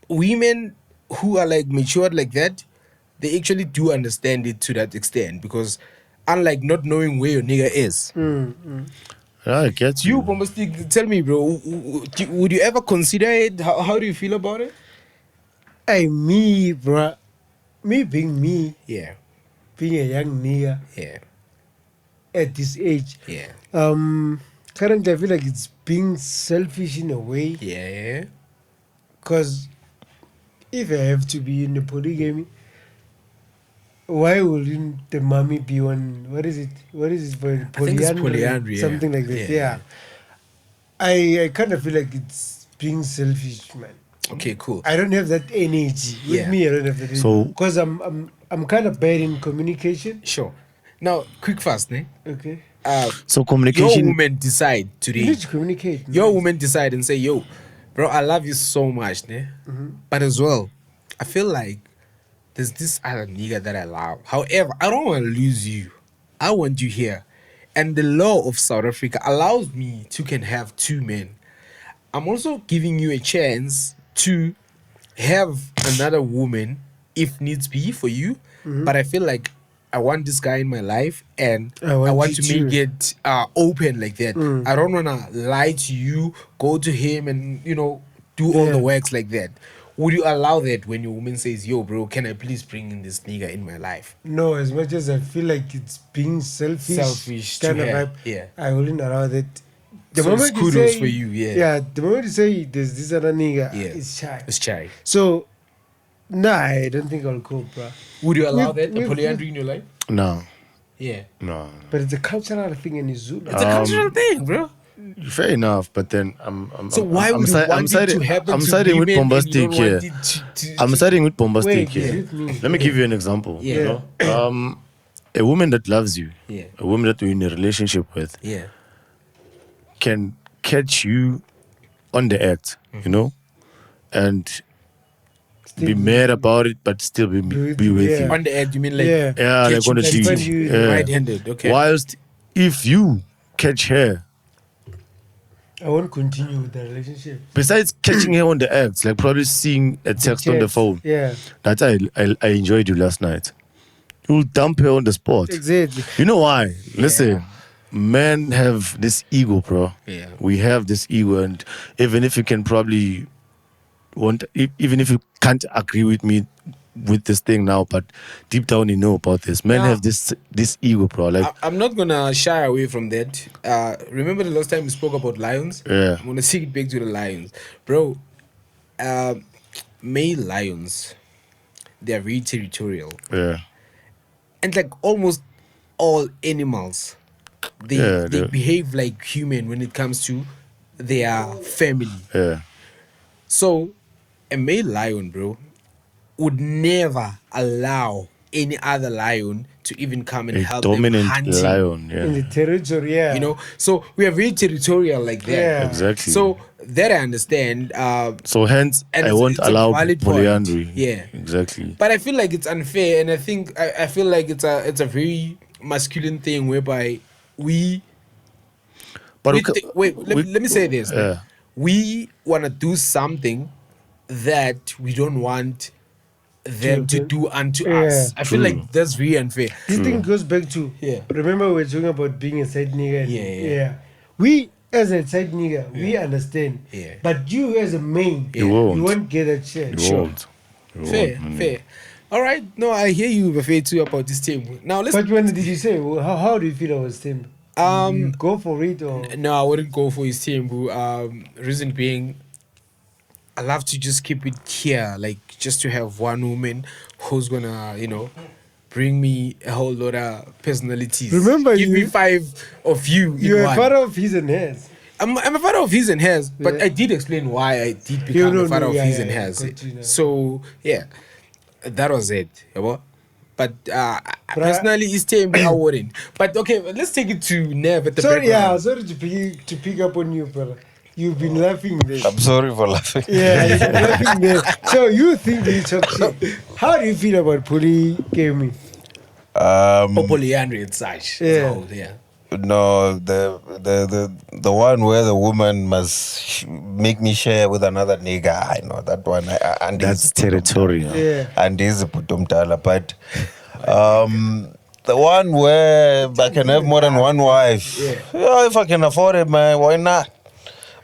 women who are like matured like that, they actually do understand it to that extent, because unlike not knowing where your nigga is, Yeah, I get you. you Bombastic, tell me, bro, would you ever consider it? How do you feel about it? Hey, me, bruh. Me being me, Yeah, being a young nigga yeah, at this age. yeah, Currently I feel like it's being selfish in a way. yeah. Because if I have to be in a polygamy, why wouldn't the mommy be on what is it? What is it for I think it's polyandry, yeah. Something like that. Yeah. I kind of feel like it's being selfish, man. Okay, cool. I don't have that energy. With Yeah. me, I don't have that energy. So- because I'm kind of bad in communication. Sure. Now, quick fast, ne? Okay. So Your communication. woman decide You today. need to communicate. man. Your woman decide and say, yo, bro, I love you so much, ne? But as well, I feel like there's this other nigga that I love. However, I don't want to lose you. I want you here. And the law of South Africa allows me to can have two men. I'm also giving you a chance to have another woman if needs be for you. But I feel like I want this guy in my life, and I I want want you to make too. it open like that. I don't want to lie to you, go to him and, do all the Yeah. works like that. Would you allow that when your woman says, yo, bro, can I please bring in this nigga in my life? No, as much as I feel like it's being selfish to kind of have, vibe, yeah. I wouldn't allow that. So it's kudos for you, yeah. Yeah, the moment you say there's this other nigga, Yeah. it's shy. It's shy. So, nah, I don't think I'll go, bro. Would you allow We've- that, a we've- polyandry in your life? No, Yeah. no. But it's a cultural thing in Zulu. It's a cultural thing, bro. Fair enough, but then I'm. So why would you want it to happen I'm to siding with women and you bombastic don't here. want it to I'm siding with bombastic Wait, here. is it me? Let me give you an example. Yeah. You know, a woman that loves you, Yeah. a woman that you're in a relationship with, Yeah. can catch you on the act, you know, and be mad about it, but still be with yeah. you. On the edge, you mean like Yeah. Yeah, catch like on the you cheat. find you Yeah. right-handed, okay. Whilst if you catch her, I won't continue with the relationship. besides catching her on the act, like probably seeing a text on the Text. phone, Yeah, that I enjoyed you last night. You'll dump her on the spot. exactly. You know why? Listen, men have this ego, bro. Yeah. We have this ego, and even if you can probably even if you can't agree with me with this thing now, but deep down you know about this. Men Yeah. have this ego, bro. Like, I'm not gonna shy away from that. Remember the last time we spoke about lions? Yeah. I'm gonna take it back to the lions, bro. Male lions, they are very territorial, yeah, and like almost all animals, they Yeah, behave like human when it comes to their family. yeah. So, a male lion, bro, would never allow any other lion to even come and A help them dominant hunting. lion, In yeah. the territory, yeah. You know, so we are very territorial like that. Yeah. Exactly. So that I understand. So hence, And I it's- won't it's a allow valid point. polyandry. Yeah. Exactly. But I feel like it's unfair, and I think I feel like it's a very masculine thing whereby we. But we okay, thi- wait, let me say this. Yeah. We want to do something that we don't want them to do unto Yeah. us. I feel True. like that's very unfair. This thing goes back to Yeah. Remember we were talking about being a side nigga. and- Yeah. We as a side nigga, we understand. Yeah. But you as a main, You won't. you won't get that shit. You Sure. won't. You Fair, won't, man. fair. All right. No, I hear you, Buffet, too, about this team. Now let's. But when did you say? How do you feel about him? You go for it or No, I wouldn't go for his team, boo. Reason being, I love to just keep it here, like just to have one woman who's gonna, bring me a whole lot of personalities. Remember give me 5 of you. in you're a one. father of his and hers? I'm a father of his and hers, but Yeah. I did explain why I did You become a don't father know, of yeah, his yeah, and yeah, hers. continue. So yeah, that was it. But personally, his team I wouldn't. But okay, let's take it to Nev at the background. Sorry to pick up on you, brother. You've been laughing there. I'm sorry for laughing. Yeah, you've been laughing there. So you think he talks shit. How do you feel about polygamy? Or polyandry and such. Yeah. So, yeah. No, the one where the woman must make me share with another nigga. I know that one. And That's territorial. Yeah. And he's a putumtala, but the one where I can have more than one wife. Yeah, if I can afford it, man, why not?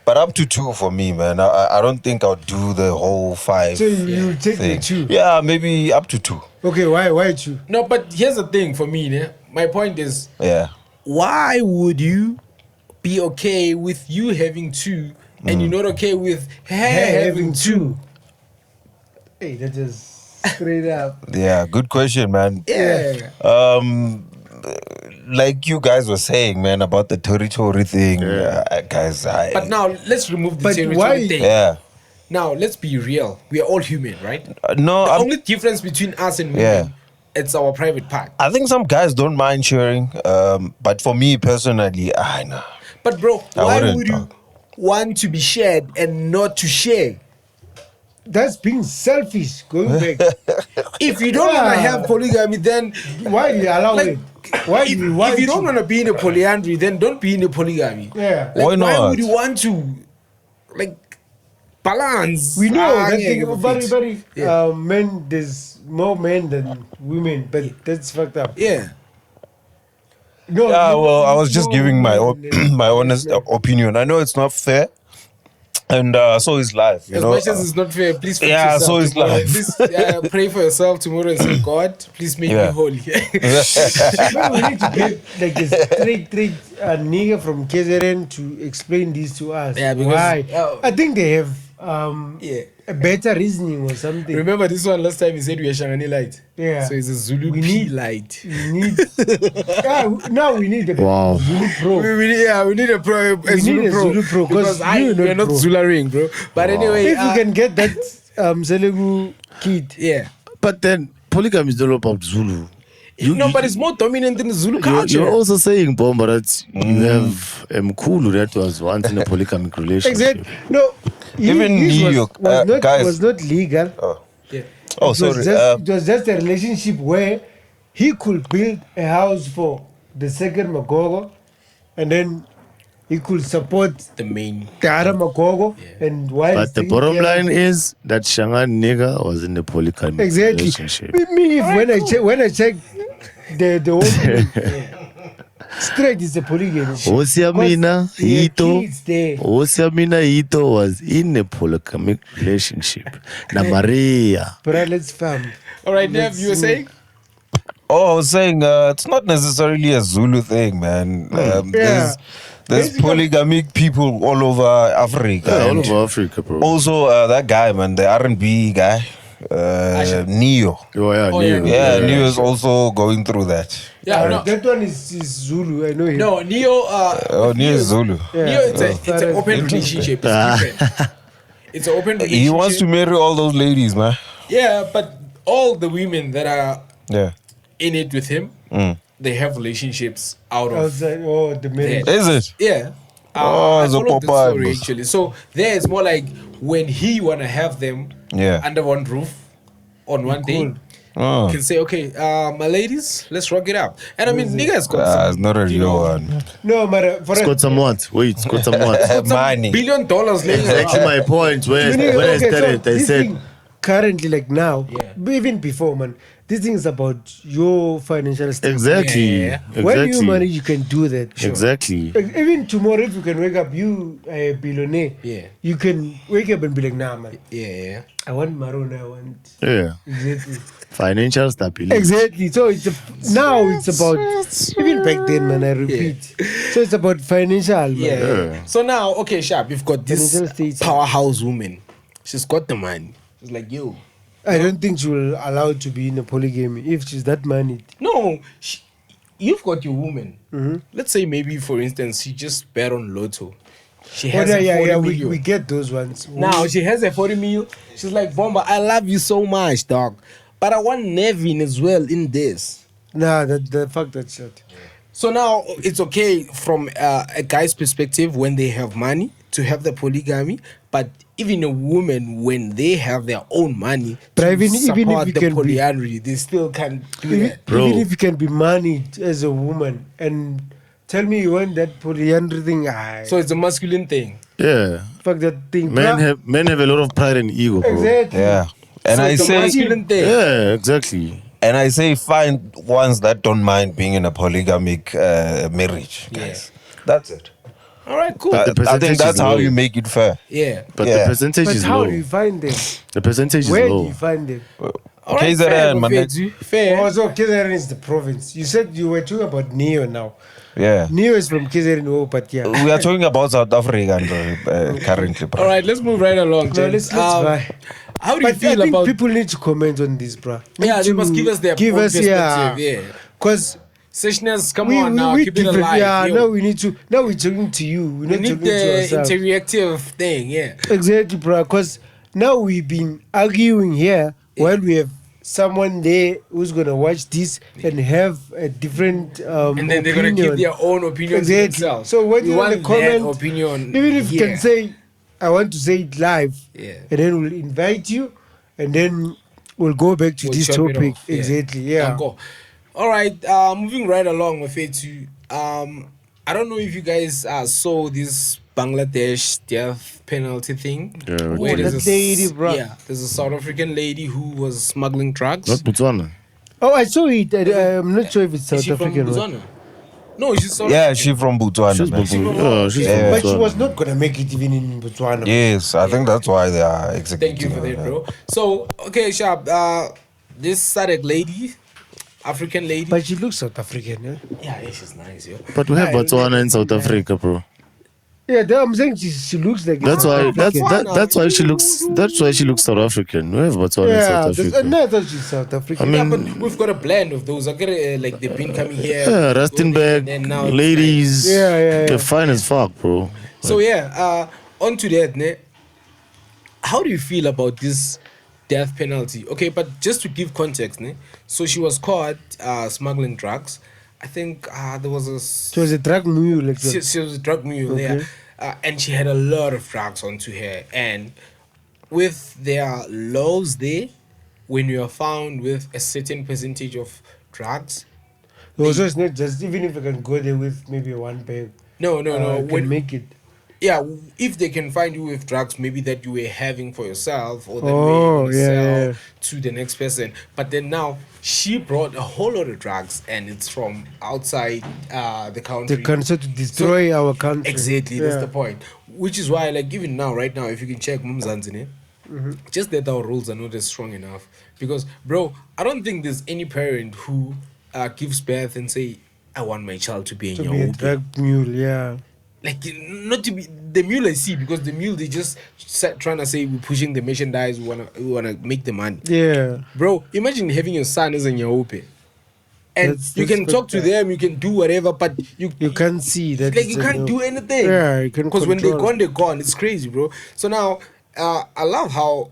But up to 2 for me, man. I don't think I'll do the whole 5. So you take thing. the 2. Yeah, maybe up to 2. Okay, why 2? No, but here's the thing for me. Yeah? My point is, Yeah. why would you be okay with you having 2 and you're not okay with her having 2? Hey, that is straight up. Yeah, good question, man. Yeah. Like you guys were saying, man, about the territory thing, guys. But now let's remove the But territory why- thing. Yeah. Now let's be real. We are all human, right? No, The I'm- only difference between us and women, Yeah. it's our private part. I think some guys don't mind sharing, but for me personally, I know. But bro, I why wouldn't, would you want to be shared and not to share? That's being selfish. Going back. If you don't want to have polygamy, then Why do you allow like, it? Why if, do you want if you don't to? want to be in a polyandry, then don't be in a polygamy. Yeah. Like, Why Why not? would you want to like balance? We know Ah, that yeah, thing, give a very, fit. Yeah. men, there's more men than women, but that's fucked up. Yeah. No, Yeah, no, well, I was just more giving my men than my honest men. opinion. I know it's not fair, and so is life. You As know, much as it's not fair, please fix yeah, yourself so is tomorrow. life. Please pray for yourself tomorrow and say, God, please make Yeah. me holy. But we need to get like a straight nigga from KZN to explain this to us. Yeah, because- Why? oh. I think they have Yeah. a better reasoning or something. Remember this one last time he said we are Shangani light. Yeah. So it's a Zulu We P need- light. We need. Now we need a Wow. Zulu Pro. We need a pro. We need a Zulu Pro, 'cause because you're we're not not pro. Zularing, bro. But anyway, If you can get that Selegu kid. yeah. But then polygamy is not about Zulu. No, but it's more dominant in the Zulu culture. You're also saying, Bomba, that you have Mkulu that was once in a polygamic relationship. Exactly. No. Even his New was, York, was not, guys. was not legal. Yeah. Oh, It was sorry. just- it was just a relationship where he could build a house for the second Magogo, and then he could support The main. the other Magogo. And while But the taking bottom care of- line is that Shangan nigga was in a polygamic exactly. relationship. Me, if when I check the whole thing, straight is a polygamy. Osiamina Because he had Ito kids there. Osiamina Ito was in a polygamic relationship. Na Maria. But let's fam. All right, Nev, you were saying? Oh, I was saying it's not necessarily a Zulu thing, man. There's Basically- polygamic people all over Africa. Yeah, all and over Africa, bro. Also, that guy, man, the R&B guy, Neo. Oh, yeah, Oh, Neo. Yeah, Yeah, Neo is also going through that. Yeah, no. That one is Zulu. I know him. No, Neo. Oh, Neo is Zulu. Yeah. Neo, it's an open Interesting. relationship. It's different. It's an open relationship. He wants to marry all those ladies, man. Yeah, but all the women that are Yeah. in it with him, they have relationships out of. Outside, the marriage. Is it? Yeah. Oh, I it's a followed the Popeye, story boss. actually. So there it's more like when he wanna have them Yeah. under one roof on one day. Oh. Can say, okay, my ladies, let's rock it up. And I mean, niggas got some, It's not a you real know, one. No, but for It's got some what? Wait, it's got some what? some Money. $1 billion laying Exactly around. my point. When I okay, so started, I this said, thing currently, like now, Yeah. even before, man, this thing is about your financial stability. exactly. Yeah. When you Exactly. marry, you can do that. Exactly. Like, even tomorrow, if you can wake up, you a billionaire, Yeah. you can wake up and be like, nah, man, Yeah. I want Maroon, I want Yeah. exactly. Financial stability. Exactly. So now it's about even back then, man. I repeat. So it's about financial, man. Yeah. So now, okay, Sharp, you've got this Financial status. powerhouse woman. She's got the money. It's like, yo. I don't think she will allow to be in a polygamy if she's that money. No, you've got your woman. Let's say maybe, for instance, she just bet on Lotto. She has a 40 million. We get those ones. Now she has a 40 mil. She's like, Bomba, I love you so much, dog. But I want Nevin as well in this. Nah, the fuck that shit. So now it's okay from a guy's perspective when they have money to have the polygamy, but even a woman when they have their own money But to even if support you the can be- polyandry, they still can't do Even, that. Bro. even if you can be moneyed as a woman and Tell me you want that polyandry thing. So it's a masculine thing. Yeah. Fuck that thing. Men bruh. have a lot of pride and ego, bro. Exactly. Yeah. And So I it's a say, masculine thing. Yeah, exactly. and I say, find ones that don't mind being in a polygamic marriage, guys. That's it. All right, cool. But the I think percentage that's is how low. you make it fair. Yeah. But Yeah. the percentage But is how low. do you find them? The percentage Where is do low. you find them? All right, KZN, fair, my fair, nigga. fair. Also, KZN is the province. You said you were talking about Neo now. Yeah. Neo is from KZN, oh, but yeah. We are talking about South Africa currently, bro. All right, let's move right along, No, gents. let's try. How do you But feel I think about? people need to comment on this, bruh. Yeah, they must give us their own perspective. Yeah. Because Sessioners, come on now, keep it alive. Yeah, yo. now we need to. Now we're talking to you. We're we not need talking the to ourselves. interactive thing. Yeah. Exactly, bro. Because now we've been arguing here while we have someone there who's gonna watch this and have a different And then they're gonna opinion. give their own opinion to Exactly. themselves. So when we you want comment, that opinion, even if you here. can say, "I want to say it live," Yeah. and then we'll invite you, and then we'll go back to We'll this chop it topic. off, yeah. Exactly. Yeah. Go. All right, moving right along with it too. I don't know if you guys saw this Bangladesh death penalty thing. Yeah, where okay. there's That lady, bruh. yeah, there's a South African lady who was smuggling drugs. Not Botswana. Oh, I saw it. I'm not sure if it's Is South she from African. one. Botswana? No, she's South Yeah, African. she from Botswana, She's man. Botswana. Yeah, she's Yeah. from But she Botswana. was not gonna make it even in Botswana. Yes, I think that's why they are executing. Thank you for her, that, man. bro. So, okay, Sharp. This Sadek lady, African lady. But she looks South African, yeah? Yeah, she's nice, yo. But we have Botswana in South Africa, bro. Yeah, I'm saying she looks like That's a why. South African. That's why she looks. That's why she looks South African. We have Botswana in Yeah, South that's, Africa. no, I thought she's South African. I Yeah, mean- but we've got a blend of those. I get like they've been coming here. Yeah, Rustenburg, and then now it's ladies. Yeah. They're fine as fuck, bro. like- So yeah, on to that, ne? How do you feel about this death penalty? Okay, but just to give context, ne? So she was caught smuggling drugs. I think there was a She was a drug mule, like that. she was a drug mule Okay. there, and she had a lot of drugs onto her. And with their laws there, when you are found with a certain percentage of drugs, Also, it's not just, even if I can go there with maybe one bag, no, I can when, make it. yeah, if they can find you with drugs, maybe that you were having for yourself or that you Oh, were gonna yeah, sell yeah. to the next person. But then now she brought a whole lot of drugs, and it's from outside the country. The concern to destroy our country. Exactly, Yeah. that's the point. Which is why, like, even now, right now, if you can check Mumzanzine, just that our rules are not as strong enough. Because, bro, I don't think there's any parent who gives birth and say, I want my child to be in To your be a womb. drug mule, yeah. Like, not to be the mule I see, because the mule, they just trying to say we're pushing the merchandise, we wanna make the money. Yeah. Bro, imagine having your son as in your open. And That's- you that's can talk to fucked up. them, you can do whatever, but you can't see that. like it's you a can't no. do anything. Yeah, you can Because when they're control. gone, they're gone. It's crazy, bro. So now, I love how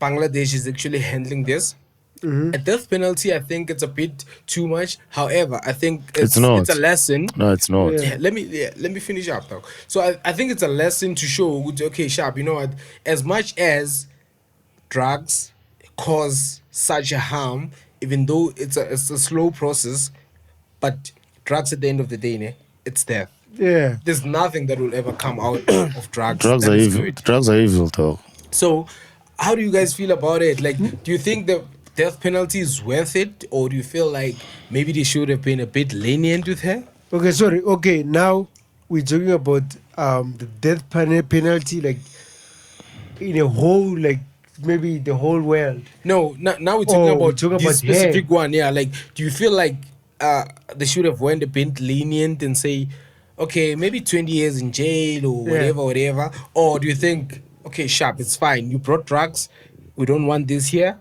Bangladesh is actually handling this. A death penalty, I think it's a bit too much. However, I think It's not. it's a lesson. No, it's not. Yeah, let me finish up though. So I think it's a lesson to show, okay, Sharp, you know what? As much as drugs cause such a harm, even though it's a slow process, but drugs at the end of the day, ne, it's death. Yeah. There's nothing that will ever come out of drugs. Drugs that are is evil. good. Drugs are evil, dog. So, how do you guys feel about it? Like, do you think the death penalty is worth it, or do you feel like maybe they should have been a bit lenient with her? Okay, sorry. Okay, now we're talking about the death penalty, like in a whole, like maybe the whole world. No, now we're talking Oh, we're about talking this about specific one. Yeah, like, do you feel like they should have went a bit lenient and say, okay, maybe 20 years in jail or Yeah. whatever, or do you think, okay, Sharp, it's fine. You brought drugs. We don't want this here,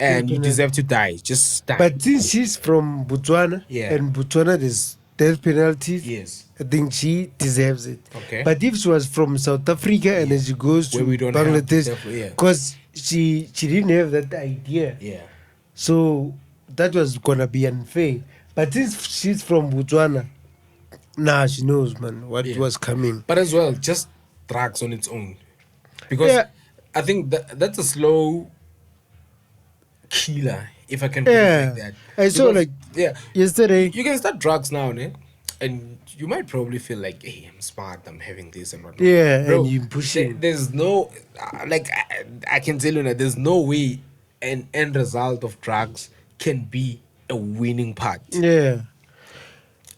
and you Yeah. deserve to die. Just die. But since she's from Botswana, Yeah. and Botswana there's death penalty, yes. I think she deserves it. Okay. But if she was from South Africa and then she goes to Where we don't have Bangladesh, death- yeah. because she didn't have that idea, Yeah. so that was gonna be unfair. But since she's from Botswana, she knows, man, what Yeah. was coming. But as well, just drugs on its own, because Yeah. I think that's a slow killer, if I can put it Yeah. like that. I saw, Because, like, yeah, Yesterday, you can start drugs now, ne? and you might probably feel like, hey, I'm smart, I'm having this and whatnot. Yeah, Bro, and you pushing. there's no, like, I can tell you that there's no way an end result of drugs can be a winning part. Yeah.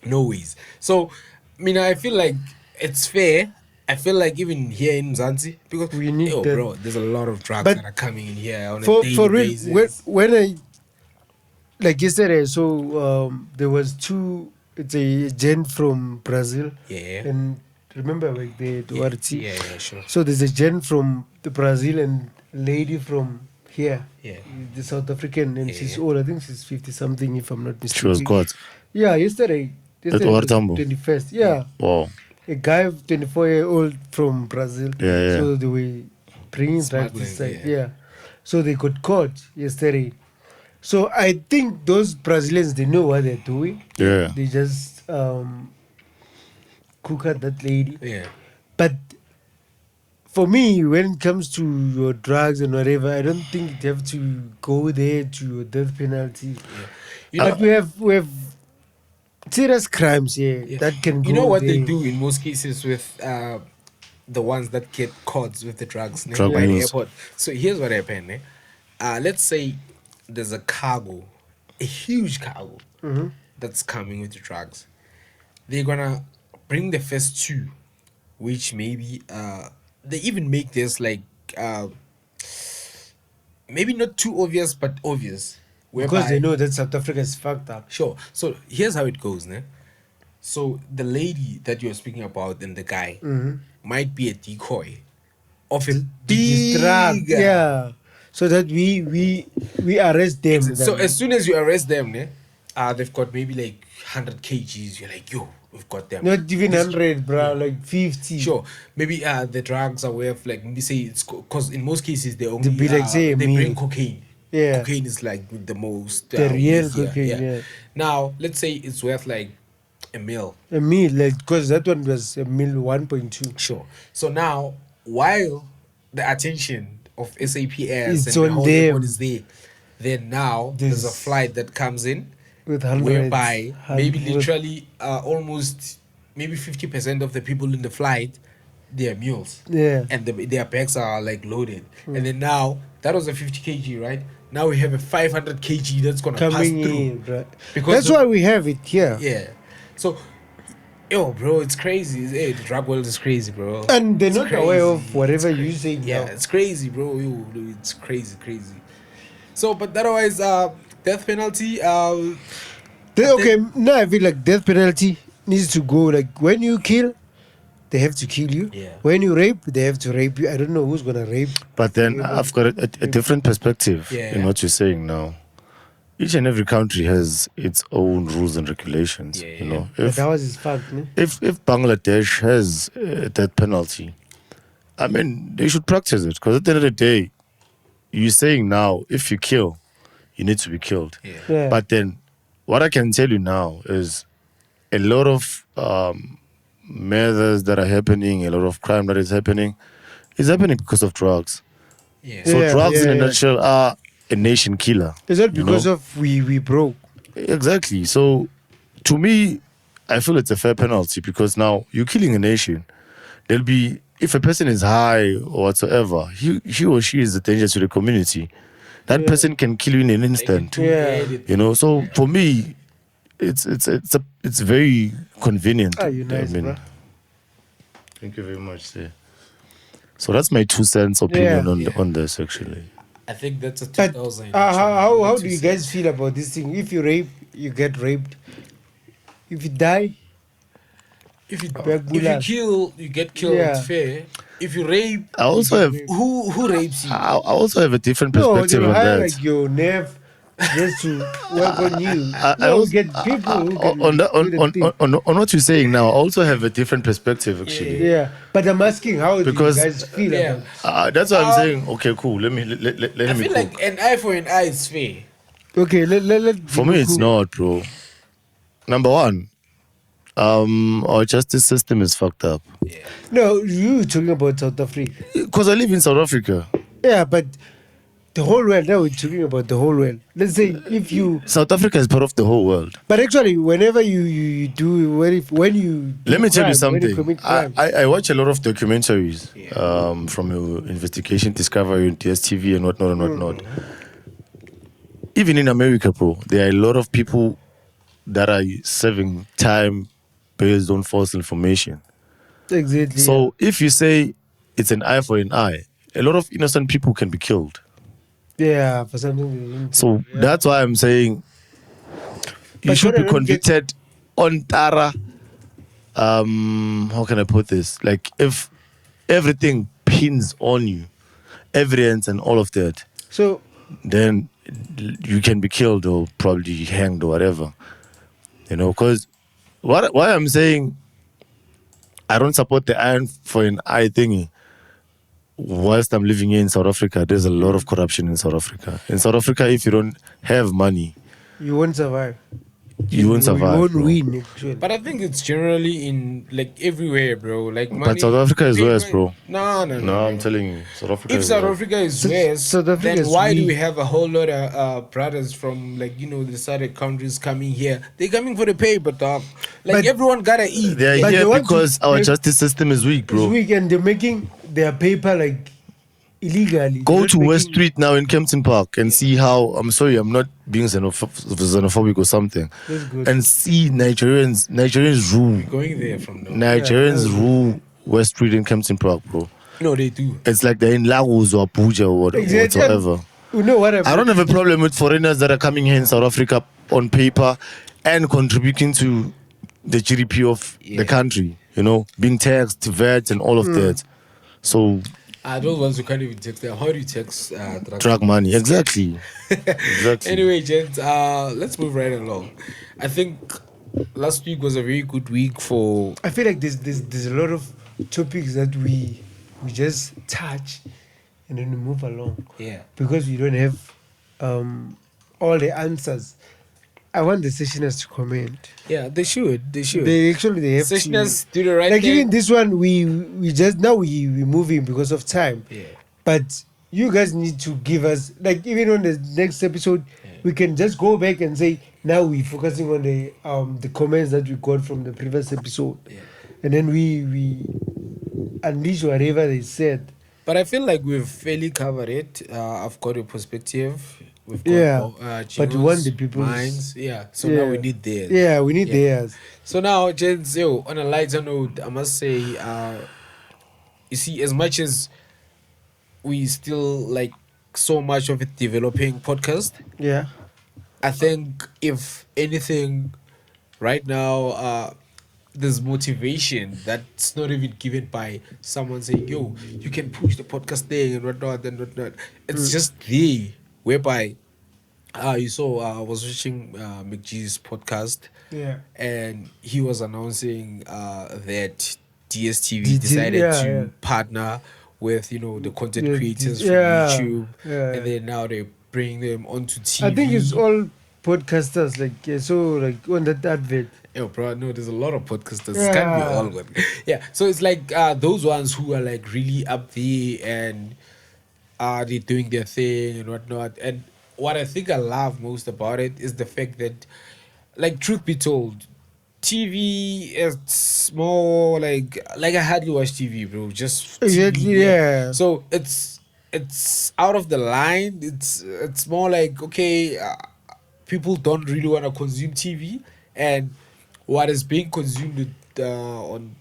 No ways. So, I mean, I feel like it's fair. I feel like even here in Mzansi, because We need that. bro, there's a lot of drugs But that are coming in here on a For daily real, basis. when I like yesterday, so there was two. It's a gent from Brazil. Yeah. And remember like the Duarte. Yeah, sure. So there's a gent from the Brazil and lady from here. Yeah. The South African, and she's Yeah. old. I think she's 50 something, if I'm not mistaken. She was caught. Yeah, yesterday. Yesterday was Ortambo? 21st. Yeah. Wow. A guy, 24-year-old from Brazil. Yeah. So they were bringing back Smuggling, this side. yeah. Yeah. So they got caught yesterday. So I think those Brazilians, they know what they're doing. Yeah. They just cook at that lady. Yeah. But for me, when it comes to your drugs and whatever, I don't think you have to go there to your death penalty. You know, But we have serious crimes here yeah. that can go You know what there. they do in most cases with the ones that get caught with the drugs Drug by the mules. airport. So here's what happened. Let's say there's a cargo, a huge cargo that's coming with the drugs. They're gonna bring the first two, which maybe they even make this like maybe not too obvious but obvious. Because whereby- they know that South Africa is fucked up. Sure. So here's how it goes, ne? So the lady that you're speaking about and the guy might be a decoy of a This big drug, yeah. So that we arrest them. So then. as soon as you arrest them, ne, they've got maybe like 100 kgs. You're like, yo, we've got them. Not even 100, bro, like 50. Sure. Maybe the drugs are worth like maybe say it's because in most cases they only be like, say, a they meal. bring cocaine. Yeah. Cocaine is like the most The real easier, cocaine, yeah. Now let's say it's worth like a mil. A meal, like, because that one was a meal 1.2. Sure. So now, while the attention of SAPS It's and the on whole them. airport is there, then now there's a This- flight that comes in With hundreds. whereby maybe hundred- literally almost maybe 50% of the people in the flight, they are mules. Yeah. And their bags are like loaded. And then now, that was a 50 kg, right? Now we have a 500 kg that's going to pass Coming through. in, bro. Because That's the- why we have it here. Yeah. So, yo, bro, it's crazy. Hey, the drug world is crazy, bro. And they're It's not aware of crazy. whatever It's you crazy. say Yeah, now. it's crazy, bro. Yo, it's crazy. So, but otherwise, death penalty. Okay, now I feel like death penalty needs to go. Like, when you kill, they have to kill you. Yeah. When you rape, they have to rape you. I don't know who's gonna rape. But then I've got a different perspective Yeah. in what you're saying now. Each and every country has its own rules and regulations. Yeah, You know, But if that was his fact, ne? if Bangladesh has a death penalty, I mean they should practice it, because at the end of the day, you're saying now if you kill, you need to be killed. Yeah. Yeah. But then, what I can tell you now is a lot of murders that are happening, a lot of crime that is happening because of drugs. Yeah. So Yeah, drugs in a yeah. nutshell are a nation killer. Is that you because know? of we broke? Exactly. So to me, I feel it's a fair penalty, because now you're killing a nation. There'll be, if a person is high or whatsoever, he or she is a danger to the community. That person can kill you in an instant. Yeah. You know, so for me, it's very convenient. Ah, you nice, bro. Thank you very much, sir. So that's my 2 cents opinion Yeah. on this, actually. I think that's a But 2000. how do you guys feel about this thing? If you rape, you get raped. If you die, If you Bagula. kill, you get killed. Yeah. It's fair. If you rape, I also have who rapes you? I also have a different no, perspective they'll on hire that. like your nerve just to work on you. I No, also- get people who can on, that, do the thing. on what you're saying now, I also have a different perspective, actually. Yeah, but I'm asking how Because- do you guys feel Yeah. about That's why I'm saying, okay, cool. Let I me feel cook. like an eye for an eye is fair. it? Okay, let For me, it's not, bro. Number one, our justice system is fucked up. No, you talking about South Africa. Because I live in South Africa. Yeah, but the whole world. Now we're talking about the whole world. Let's say if you, South Africa is part of the whole world. but actually, whenever you do, when you do Let me tell you crime, when you something. commit crime, I watch a lot of documentaries from Investigation Discovery, DSTV, and whatnot and whatnot. Even in America, bro, there are a lot of people that are serving time based on false information. exactly. So if you say it's an eye for an eye, a lot of innocent people can be killed. Yeah, for something. They didn't do. So that's why I'm saying you But should what I be don't get- convicted on Tara. How can I put this? Like if everything pins on you, evidence and all of that, So then you can be killed or probably hanged or whatever. You know, because why I'm saying I don't support the eye for an eye thingy. Whilst I'm living here in South Africa, there's a lot of corruption in South Africa. In South Africa, if you don't have money, you won't survive. you won't survive. You won't bro. win. Actually. But I think it's generally in like everywhere, bro. Like money, But South Africa is pay worse, money- bro. No. No, I'm telling you, South Africa If is South worse. Africa is So- worse, South Africa then is why do weak. we have a whole lot of brothers from like the SADC countries coming here? They're coming for the paper, dog. Like But- everyone gotta eat. They are But here they want to- because our they- justice system is weak, It's bro. weak, and they're making their paper like illegally. Go They're to not West making- Street now in Kempton Park and see how. I'm sorry, I'm not being xenophobic or something. That's good. And see Nigerians rule. Going there from now. Nigerians Yeah. rule West Street in Kempton Park, bro. No, they do. It's like they're in Lagos or Abuja or Exactly. whatsoever. You know what? I don't have a problem with foreigners that are coming here in South Africa on paper and contributing to the GDP of the country, being taxed, VAT, and all of that. So, Those ones who can't even text them. How do you text drug money. Exactly. Exactly. Anyway, gents, let's move right along. I think last week was a very good week for. I feel like there's a lot of topics that we just touch and then we move along Yeah. because we don't have all the answers. I want the sessioners to comment. Yeah, they should. They should. They have Sessioners to. do the right Like thing. even this one, we just now we moving because of time. Yeah. But you guys need to give us like even on the next episode, we can just go back and say now we're focusing on the comments that we got from the previous episode, and then we unleash whatever they said. But I feel like we've fairly covered it. I've got your perspective. We've got Yeah, but we want Gino's the people's minds. Yeah. So now we need theirs. Yeah, we need theirs. So now, gents, on a lighter note, I must say, you see, as much as we still like so much of it developing podcast, Yeah. I think if anything, right now, there's motivation that's not even given by someone saying, "Yo, you can push the podcast thing and whatnot and whatnot." It's just there, whereby, you saw I was watching McGee's podcast, Yeah. and he was announcing that DSTV DT, decided yeah, to yeah. partner with the content Yeah, creators yeah, from YouTube, yeah. and then now they bring them onto TV. I think it's all podcasters like so like on that advert. Yo, bro, no, there's a lot of podcasters. It can't be Yeah. all one. Yeah, so it's like those ones who are like really up there and they're doing their thing and whatnot. And what I think I love most about it is the fact that, like, truth be told, TV is more like I hardly watch TV, bro. Just Exactly, TV, yeah. So it's out of the line. It's more like okay. People don't really want to consume TV, and what is being consumed on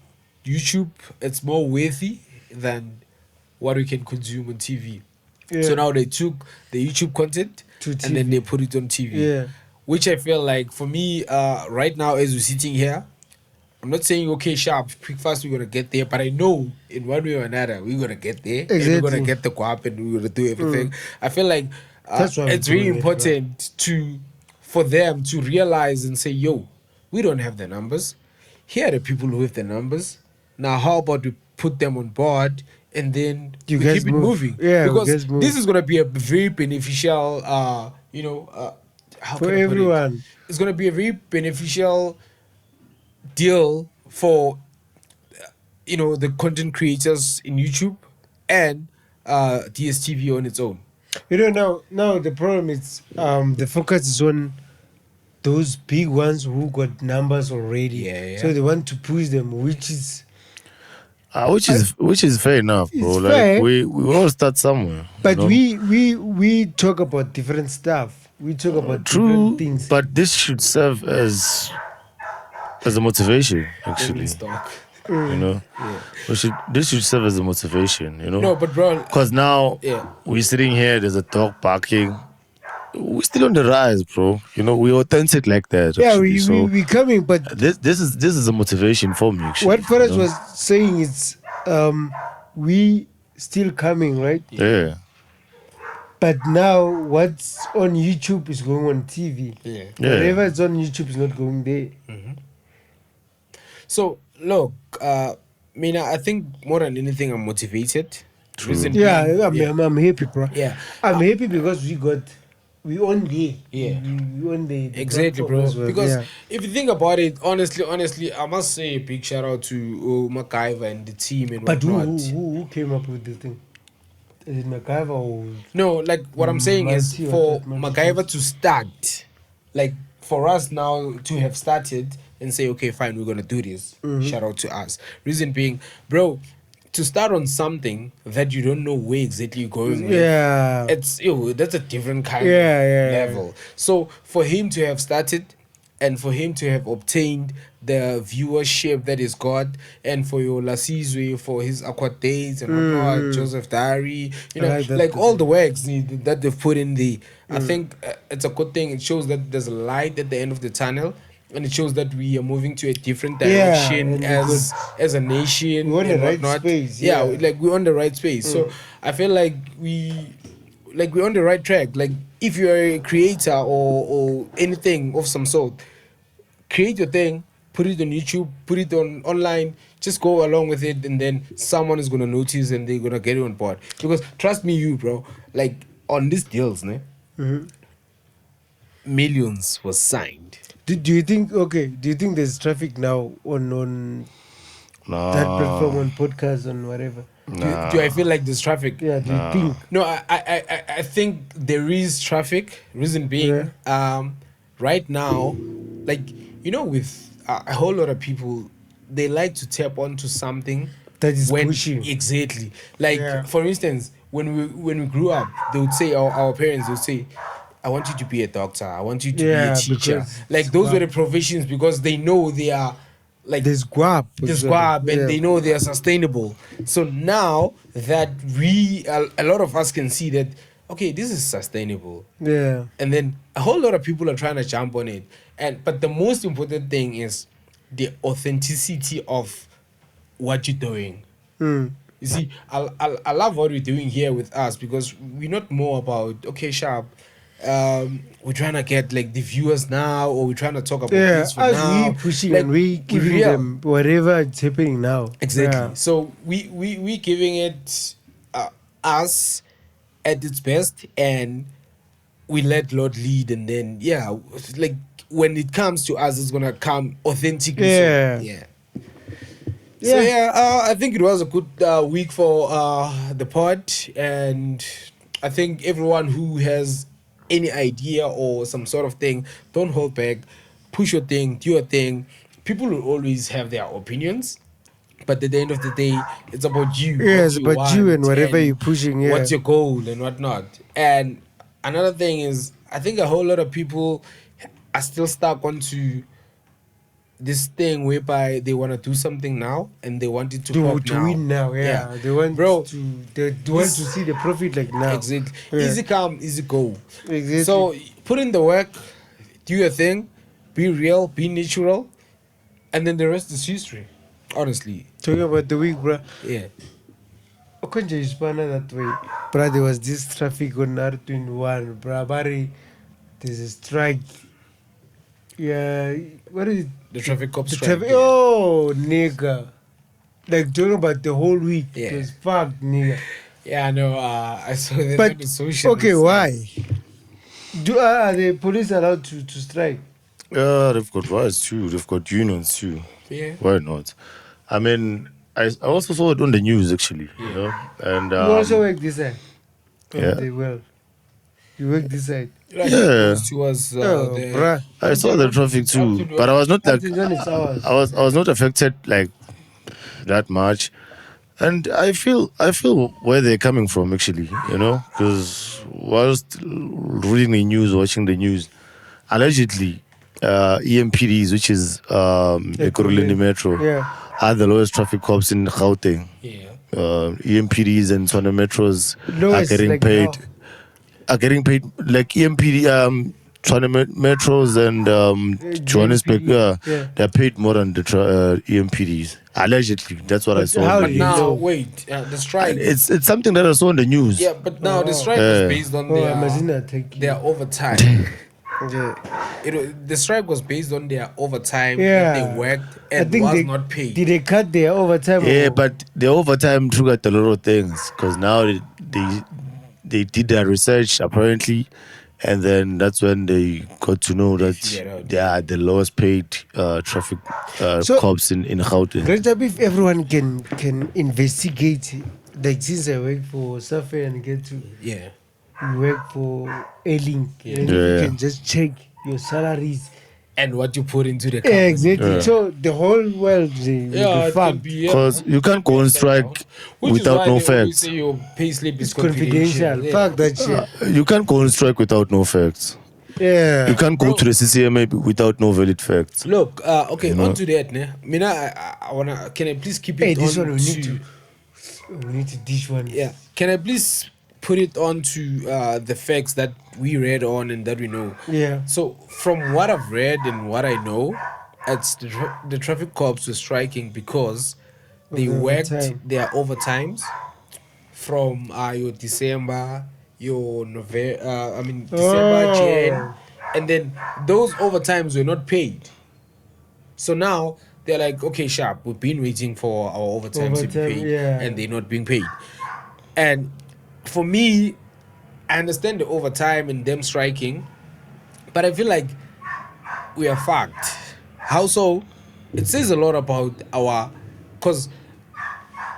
YouTube, it's more worthy than what we can consume on TV. Yeah. So now they took the YouTube content To and then TV. they put it on TV. Yeah. Which I feel like for me, right now as we're sitting here, I'm not saying okay, sharp, quick, fast, we're gonna get there, but I know in one way or another we're gonna get there. And we're Exactly. gonna get the guap and we're gonna do everything. I feel like That's why it's we're really doing it, important for them to realize and say, yo, we don't have the numbers. Here are the people who have the numbers. Now how about we put them on board and then You we guys keep it move. moving? Yeah, we because guys move. this is gonna be a very beneficial how For can I put it? everyone. It's gonna be a very beneficial deal for the content creators in YouTube and DSTV on its own. Now the problem is the focus is on those big ones who got numbers already. Yeah. So they want to push them, which is Which is fair enough, bro. it's Like fair. we all start somewhere. But you know? we talk about different stuff. We talk about True, different things. but this should serve as a motivation, actually. Stock. You know, this should serve as a motivation. You know, No, but bro, because now yeah. we're sitting here. There's a dog barking. We're still on the rise, bro. You know, we're authentic like that. Yeah, actually. So we coming, but this is a motivation for me. Actually, what Forrest you know? was saying is we still coming, right? Yeah. But now what's on YouTube is going on TV. Yeah. Whatever is on YouTube is not going there. So look, Mina, I think more than anything, I'm motivated. Reason Yeah, being- I'm happy, bro. Yeah. I'm happy because we on there. Yeah. We on the Exactly, platform bro. as well. Because Yeah. if you think about it, honestly, I must say a big shout out to MacGyver and the team and But whatnot. who came up with this thing? Is it MacGyver or No, like what I'm saying is Multi- for multi- MacGyver to start, like for us now to have started and say, okay, fine, we're gonna do this. Shout out to us. Reason being, bro, to start on something that you don't know where exactly you're going with, Yeah. that's a different kind Yeah, of yeah, level. So for him to have started and for him to have obtained the viewership that he's got, and for your Lasizwe, for his Aqua Days and whatnot, Joseph Diary, you know, I like that like too. all the works that they've put in the, I think it's a good thing. It shows that there's a light at the end of the tunnel, and it shows that we are moving to a different Yeah, direction and as a nation. We're on the and right whatnot. space, Yeah, yeah. like we're on the right space. So I feel like we're on the right track. Like if you're a creator or anything of some sort, create your thing, put it on YouTube, put it on online, just go along with it, and then someone is gonna notice and they're gonna get you on board. Because trust me, you bro, like on these deals, ne, millions was signed. Do you think there's traffic now on that platform, on podcast, on whatever? Do I feel like there's traffic? Yeah, do you think? No, I think there is traffic. Reason being, right now, like with a whole lot of people, they like to tap onto something That is pushing. Exactly. Like Yeah. for instance, when we grew up, they would say our parents would say, "I want you to be a doctor. I want you to be Yeah, a teacher." because Like those were the professions because they know they are like There's guap. this guap and they know they are sustainable. So now that a lot of us can see that, okay, this is sustainable. Yeah. And then a whole lot of people are trying to jump on it. But the most important thing is the authenticity of what you're doing. Mm. You see, I love what we're doing here with us because we're not more about, okay, sharp, we're trying to get like the viewers now, or we're trying to talk about Yeah, this for as now. we pushing Like, and we giving real. them whatever is happening now. Exactly. Yeah. So we giving it us at its best, and we let Lord lead, and then like when it comes to us, it's gonna come authentically. Yeah. So, yeah. So I think it was a good week for the pod, and I think everyone who has any idea or some sort of thing, don't hold back, push your thing, do your thing. People will always have their opinions, but at the end of the day, it's about you. Yeah, what it's about you want, and whatever you're pushing. Yeah. What's your goal and whatnot. And another thing is, I think a whole lot of people are still stuck onto this thing whereby they want to do something now and they want it to pop to now. win now? Yeah. They want Bro, they want to see the profit like now. Exactly. Yeah. Easy come, easy go. Exactly. So put in the work, do your thing, be real, be natural, and then the rest is history. Honestly. Talking about the week, bro. Yeah. Okonja Hispana that way. Bro, there was this traffic on R21. Bro, Barry, there's a strike. Yeah, what is it? The traffic cops The strike. traffic. Oh, nigga. Like, talking about the whole week. Yeah. It was fucked, nigga. Yeah, I know. I saw that on But, the social. okay, why? Are the police allowed to strike? Yeah, they've got rights too. They've got unions too. Yeah. Why not? I mean, I also saw it on the news actually. You know, and You also work this end? yeah. They will. You work this side. Like, Yeah. goes towards Oh, the bruh. I saw the traffic too, but I was not like Until when it's ours. I was not affected like that much, and I feel where they're coming from actually, because whilst reading the news, watching the news, allegedly EMPDs, which is the Kurulini Metro, Yeah. are the lowest traffic cops in Gauteng. yeah. EMPDs and Sona Metros Lowest, are getting like paid. how? Are getting paid like EMPD, Sona Metros and Johannesburg. Yeah. They're paid more than the EMPDs. Allegedly, that's what I But saw. how on do the you news. Now know? wait, the strike. It's something that I saw on the news. Yeah, but now the strike Yeah. was based on Oh, Amazina take their overtime. Yeah. The strike was based on their overtime Yeah. that they worked I and think was they not paid. Did they cut their overtime? Yeah, or- but the overtime triggered a lot of things because now they did their research apparently, and then that's when they got to know that figured out, they are the lowest paid traffic So- cops in Gauteng. Great job if everyone can investigate. Like since I work for Safa and get to Yeah. work for A-Link, and Yeah. you can just check your salaries. And what you put into the Yeah, company. exactly. Yeah. So the whole world will Yeah, be it can fucked. be, yeah. Because you can't go on strike Which is without why no they always facts. say your payslip is It's confidential. Yeah. Fuck that shit. You can't go on strike without no facts. Yeah. You can't go to the CCMA without no valid facts. Look, okay, You know? on to that, ne? Mina, I wanna. Can I please keep it Hey, this on one we need to dish one. Yeah. Can I please put it on to the facts that we read on and that we know? Yeah. So from what I've read and what I know, it's the traffic cops were striking because they the worked overtime. their overtimes from your December, your November, December, Oh. Jan, and then those overtimes were not paid. So now they're like, okay, sharp, we've been waiting for our overtimes to be Overtime, paid, yeah. and they're not being paid. And for me, I understand the overtime and them striking, but I feel like we are fucked. How so? It says a lot about because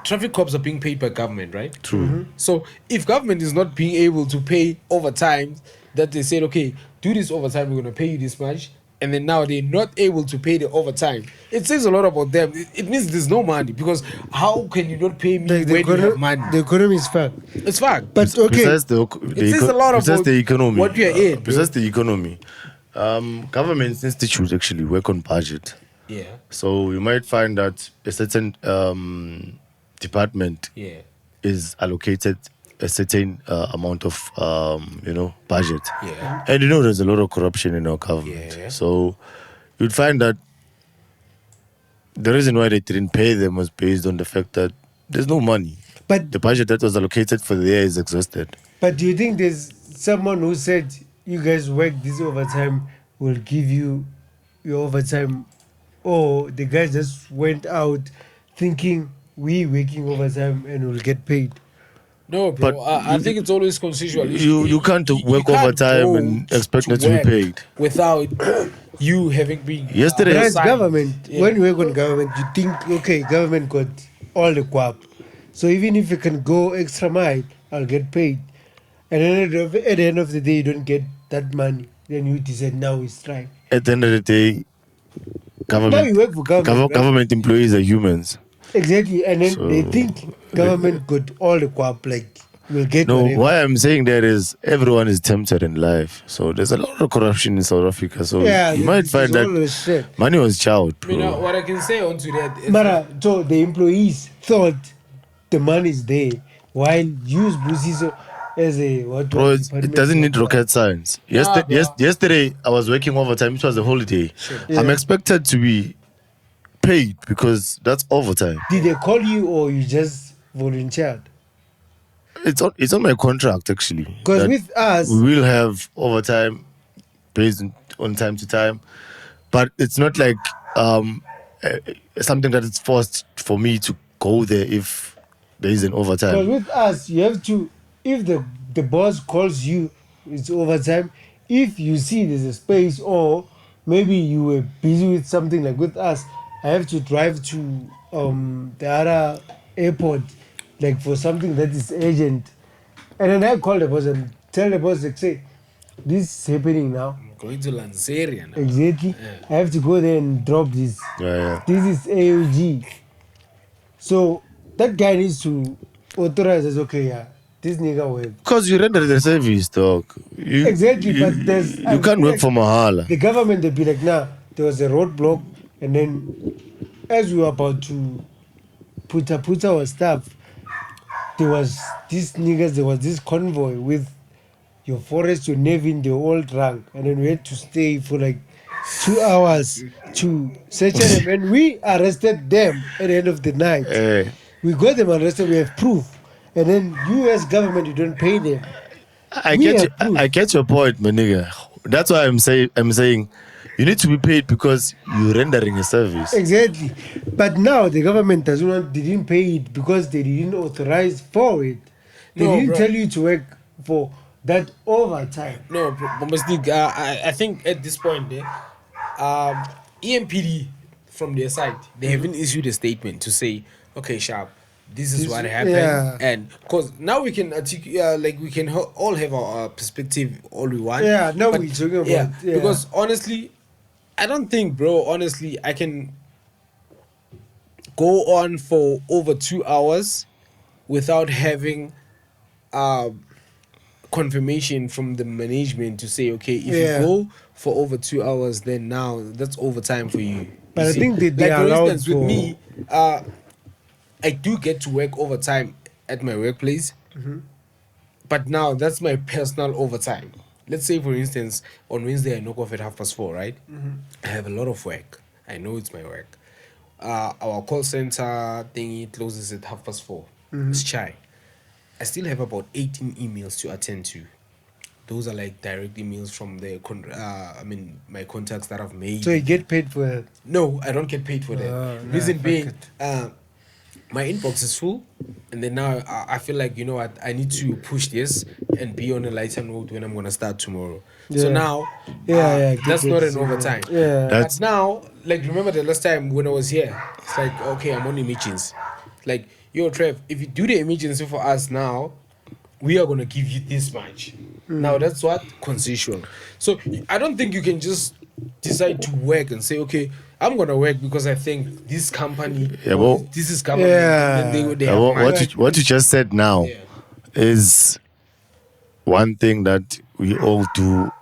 traffic cops are being paid by government, right? True. So if government is not being able to pay overtime, that they said, okay, do this overtime, we're gonna pay you this much, and then now they're not able to pay the overtime. It says a lot about them. It means there's no money, because how can you not pay me when you have money? The economy is fucked. It's fact. But okay. Besides It says a lot besides about the economy, what we are in, bro. besides the economy, government institutes actually work on budget. Yeah. So you might find that a certain department Yeah. is allocated a certain amount of budget. Yeah. And there's a lot of corruption in our government. Yeah. So you'd find that the reason why they didn't pay them was based on the fact that there's no money. But The budget that was allocated for the year is exhausted. But do you think there's someone who said you guys work this overtime, will give you your overtime, or the guys just went out thinking we working overtime and will get paid? No, bro. But I think it's always consensual. You can't work can't overtime go and expect to not to be work paid. without you having been Yesterday- But as assigned. government, Yeah. when you work on government, you think, okay, government got all the guap. So even if you can go extra mile, I'll get paid. And then at the end of the day, you don't get that money. Then you decide now we strike. At the end of the day, Now you government work for government. right? government employees are humans. Exactly. And then they So- think government got all the guap, like we'll get No, whatever. why I'm saying that is everyone is tempted in life. So there's a lot of corruption in South Africa. So Yeah, you might this find is all the that shit. money was chowed, You know bro. what I can say onto that is But so the employees thought the money is there, while use Busiso as a what? Bro, it doesn't need rocket science. bro. Yesterday, I was working overtime. It was a holiday. I'm Yeah. expected to be paid because that's overtime. Did they call you or you just volunteered? It's on my contract actually. Because that with us, we will have overtime based on time to time, but it's not like something that is forced for me to go there if there is an because overtime. with us, you have to. If the boss calls you, it's overtime. If you see there's a space, or maybe you were busy with something, like with us, I have to drive to the other airport, like for something that is urgent, and then I call the boss and tell the boss, like, say, this is happening now. I'm going to Lanseria now. Exactly. I have to go there and drop this. Yeah. This is AOG. So that guy needs to authorize us, okay, yeah, this nigga work. Because you render the service, dog. Exactly, but there's... You can't work for Mahala. The government, they'd be like, nah, there was a roadblock, and then as we were about to put our stuff, there was this convoy with your forest, your navy, they were all drunk, and then we had to stay for like 2 hours to search them, and we arrested them at the end of the night. We got them arrested, we have proof, and then US government, you don't pay them. I get your point, my nigga. That's why I'm saying you need to be paid because you're rendering a service. Exactly. But now the government they didn't pay it because they didn't authorize for it. They didn't tell you to work for that overtime. No, I think at this point, EMPD from their side, they haven't issued a statement to say, okay, Sharp, this is what happened. Yeah. And because now we can we can all have our perspective all we want. Yeah, now we're talking about... Yeah, because honestly, I don't think, bro, honestly, I can go on for over 2 hours without having confirmation from the management to say, okay, if you go for over 2 hours, then now that's overtime for you. But You I see? think they like, for allowed instance, with me, I do get to work overtime at my workplace, but now that's my personal overtime. Let's say, for instance, on Wednesday I knock off at 4:30, right? I have a lot of work. I know it's my work. Our call center thingy closes at 4:30. It's chai. I still have about 18 emails to attend to. Those are like direct emails from my contacts that I've made. So you get paid for that? No, I don't get paid for that. Reason being, my inbox is full, and then now I feel like, you know what, I need to push this and be on a lighter note when I'm gonna start tomorrow. So now, that's not an overtime. Yeah. But now, like, remember the last time when I was here, it's like, okay, I'm on emergency. Like, yo, Trev, if you do the emergency for us now, we are gonna give you this much. Now that's what consensual. So I don't think you can just decide to work and say, okay, I'm gonna work because I think this company, this is government. And they have what you just said now is one thing that we all do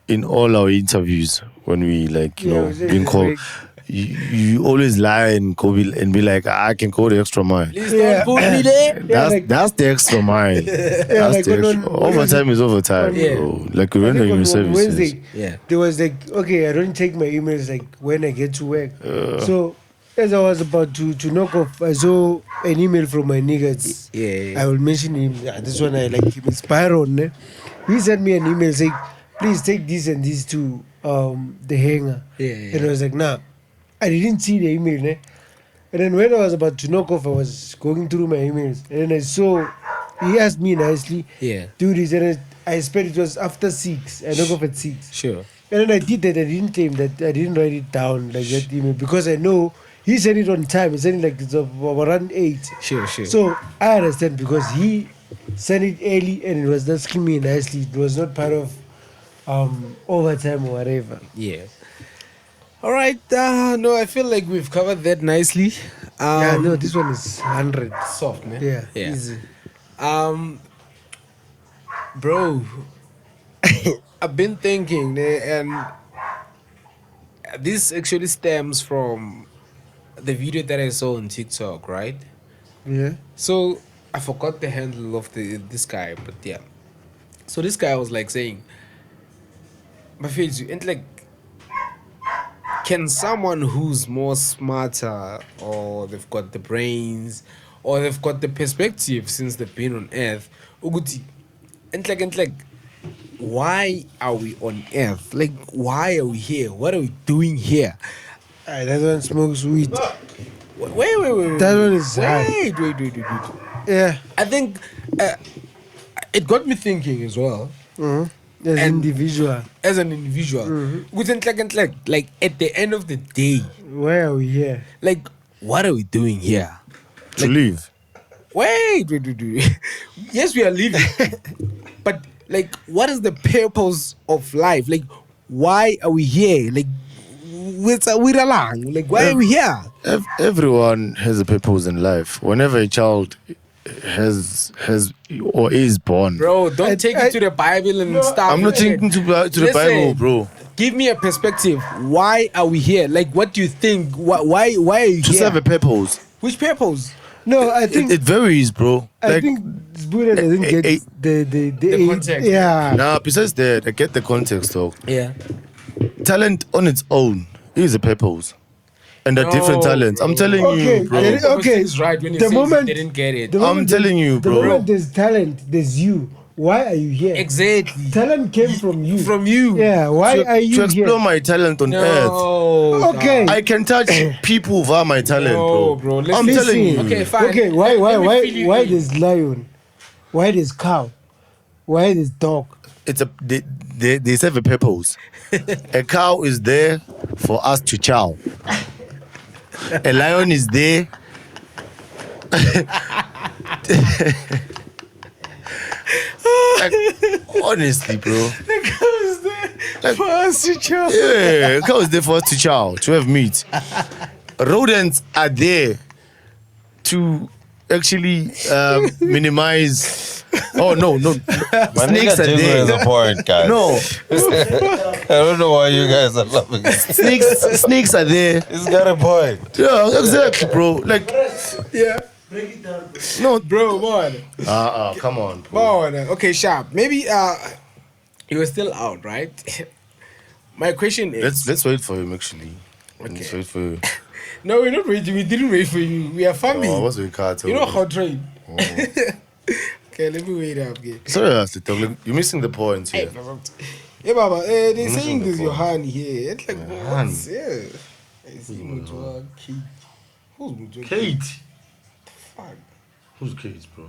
in all our interviews when we being called. You always lie and be like, I can go the extra mile. Please don't put me there. That's the extra mile. That's the extra. Overtime is overtime. So, like we render your services. Wednesday, there was like, okay, I don't take my emails like when I get to work. So as I was about to knock off, I saw an email from my niggas. I will mention him. This one I like him. It's Byron. He sent me an email saying, please take this and this to the hangar. And I was like, nah. I didn't see the email, and then when I was about to knock off, I was going through my emails, and then I saw he asked me nicely, do this, and I expect it was after 6. I knock off at 6. Sure. And then I did that. I didn't claim that. I didn't write it down like that email because I know he sent it on time. He sent it like it's around 8. Sure. So I understand because he sent it early and it was asking me nicely. It was not part of overtime or whatever. Yeah. All right. No, I feel like we've covered that nicely. No, this one is 100. Soft, man. Yeah, easy. Bro, I've been thinking, and this actually stems from the video that I saw on TikTok, right? Yeah. So I forgot the handle of this guy, but yeah. So this guy was like saying, my face, and like, can someone who's more smarter, or they've got the brains, or they've got the perspective since they've been on Earth, and like, why are we on Earth? Like, why are we here? What are we doing here? That one smokes weed. Wait. That one is Wait. Yeah. I think it got me thinking as well. As an individual. Within like at the end of the day, why are we here? like, what are we doing here? To live. Wait. Yes, we are living. But Like, what is the purpose of life? Like, why are we here? Like, we're along. Like, why are we here? Everyone has a purpose in life. Whenever a child has or is born, Bro, don't take it to the Bible and stuff. I'm not taking to the Listen, Bible, bro. Give me a perspective. Why are we here? Like, what do you think? Why are you To here? serve a purpose. Which purpose? No, I think It varies, bro. I think Buddha doesn't get the context. Yeah. Nah, besides that, I get the context though. Yeah. Talent on its own is a purpose. And the different talents. I'm telling Okay, you, bro. okay. He's right when he The says moment- he didn't get it. The I'm moment telling you, The bro. moment there's talent, there's you. Why are you here? Exactly. Talent came from you. From you. Yeah. Why are To you explore here? my talent on earth. No. Okay. I can touch people via my talent, No, bro. bro. I'm Listen. telling you. Okay, fine. Okay. Let me fill you Why in. there's lion? Why there's cow? Why there's dog? They serve a purpose. A cow is there for us to chow. A lion is there. Like, honestly, bro. Like, yeah, a cow is there for us to chow, to have meat. Rodents are there to actually minimize. Oh no. My Snakes nigga are Jingo has there. a point, guys. No, I don't know why you guys are laughing. snakes are there. He's got a point. Yeah, exactly, bro. Like, Yeah. Break it down. no, Bro, man. come on, bro. Man. Okay, sharp. Maybe you were still out, right? My question is Let's wait for him actually. Okay. Let's wait for you. No, we're not waiting. We didn't wait for you. We are farming. Oh, what's with car? You know how train. Okay, let me wait up. Okay. Sorry, I have to talk. Like, you're missing the point here. Yeah, Baba. They're missing saying the this your point. hand here. It's like hand. what's yeah. I see Mujwa Kate. Who's Mujwa? Kate. Fuck. Who's Kate, bro?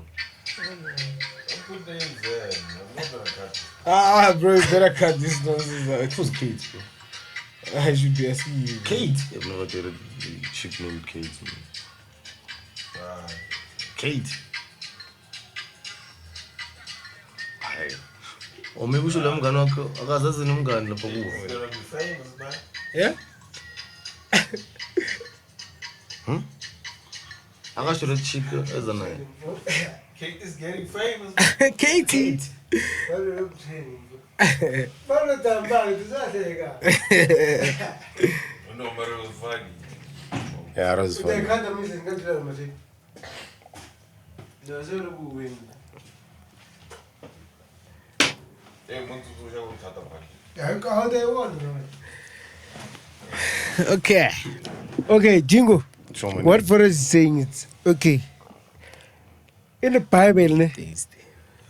Bro, you better cut this nonsense out. Who's Kate, bro? I should be asking you. Kate. I've never dated a chick named Kate. Man. Kate. Hayi. Or maybe we should have mngani wakho akazazi nomngani lapha kuwo. Yeah? Akasho le chick eza naye. Kate is getting famous. Kate. No, but it was funny. Yeah, that was funny. Okay. Okay, Jingo. Show me What that. for us is saying it's okay. In the Bible, ne,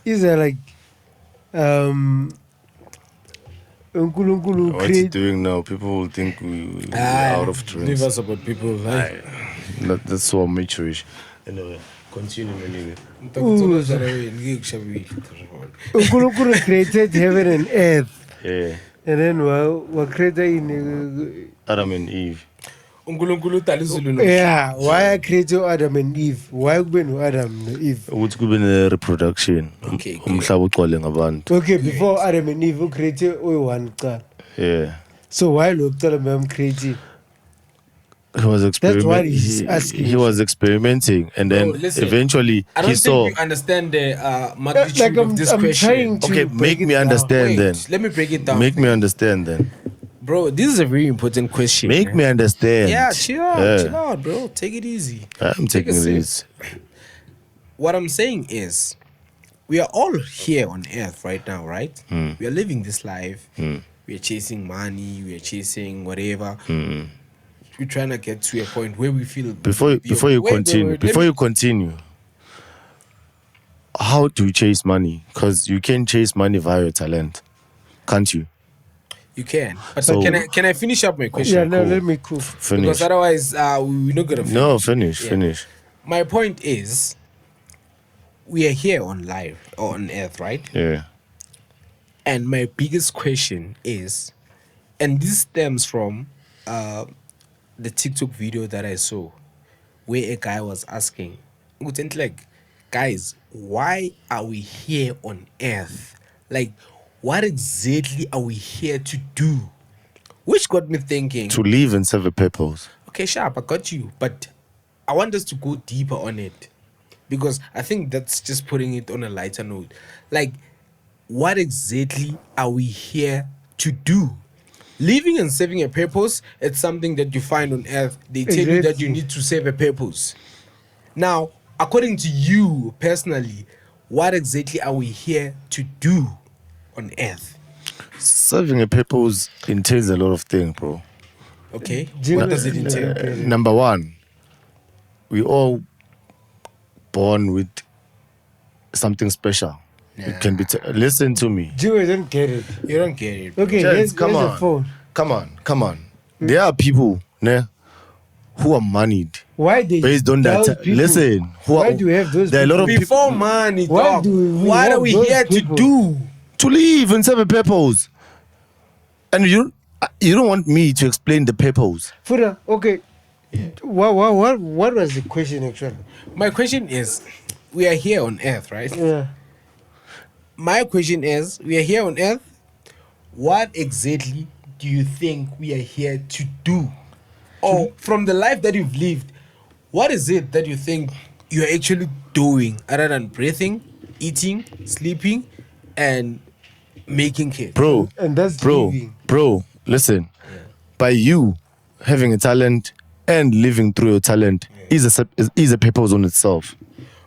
is there like uNkulunkulu What's he create doing now? People will think we are out of Leave trends. us about people. Like, That's so amateurish. Anyway, continue, anyway. uNkulunkulu created heaven and earth, Yeah, and then we created in Adam and Eve. uNkulunkulu udala izulu no. yeah. Why I created Adam and Eve? Why kube no Adam no Eve? Ukuthi kube ne-reproduction. Okay, Umhlaba ugcwale ngabantu. Okay, before Adam and Eve, who created one child. Yeah. So why look tell them creating? He was That's what he's asking. He was experimenting, and then Bro, listen, eventually I don't he think saw. you understand the magnitude Like of this I'm question. trying to Okay, break make it me down. understand Wait, then. let me break it down. Make me understand then. Bro, this is a very important question. Make me understand. Yeah, chill out, Yeah. chill out, bro. Take it easy. I'm Take a taking sip. this. What I'm saying is, we are all here on earth right now, right? We are living this life. We are chasing money. We are chasing whatever. We're trying to get to a point where we feel. Before you continue, how do you chase money? Because you can chase money via your talent, can't you? You can, but So- can I finish up my question? Yeah, no, Cool. let me cool. Finish. Because otherwise, we're not gonna. No, finish. Yeah. finish. My point is, we are here on live or on earth, right? Yeah. And my biggest question is, and this stems from the TikTok video that I saw, where a guy was asking, like, guys, why are we here on earth? Like, what exactly are we here to do? Which got me thinking. To live and serve a purpose. Okay, sharp, I got you. But I want us to go deeper on it. Because I think that's just putting it on a lighter note. Like, what exactly are we here to do? Living and serving a purpose, it's something that you find on earth. They tell you that you need to serve a purpose. Now, according to you personally, what exactly are we here to do on earth? Serving a purpose entails a lot of things, bro. Okay, what does it entail? Number one, we all born with something special. It can be. Listen to me. Jimmy, don't get it. You don't get it. Okay, Gents, here's a phone. Come on. There are people who are moneyed Why they based on that. doubt people? Listen, Why do we have those there are a lot of people Before money, Why dog, do we what have are we those here people? to do? to live and serve a purpose, and you don't want me to explain the purpose. Fuda, okay. What was the question actually? My question is, we are here on earth, right? Yeah. My question is, we are here on earth. What exactly do you think we are here to do? Or from the life that you've lived, what is it that you think you're actually doing other than breathing, eating, sleeping, and making kids? Bro, And that's bro, living. bro, listen. By you having a talent and living through your talent is a purpose on itself.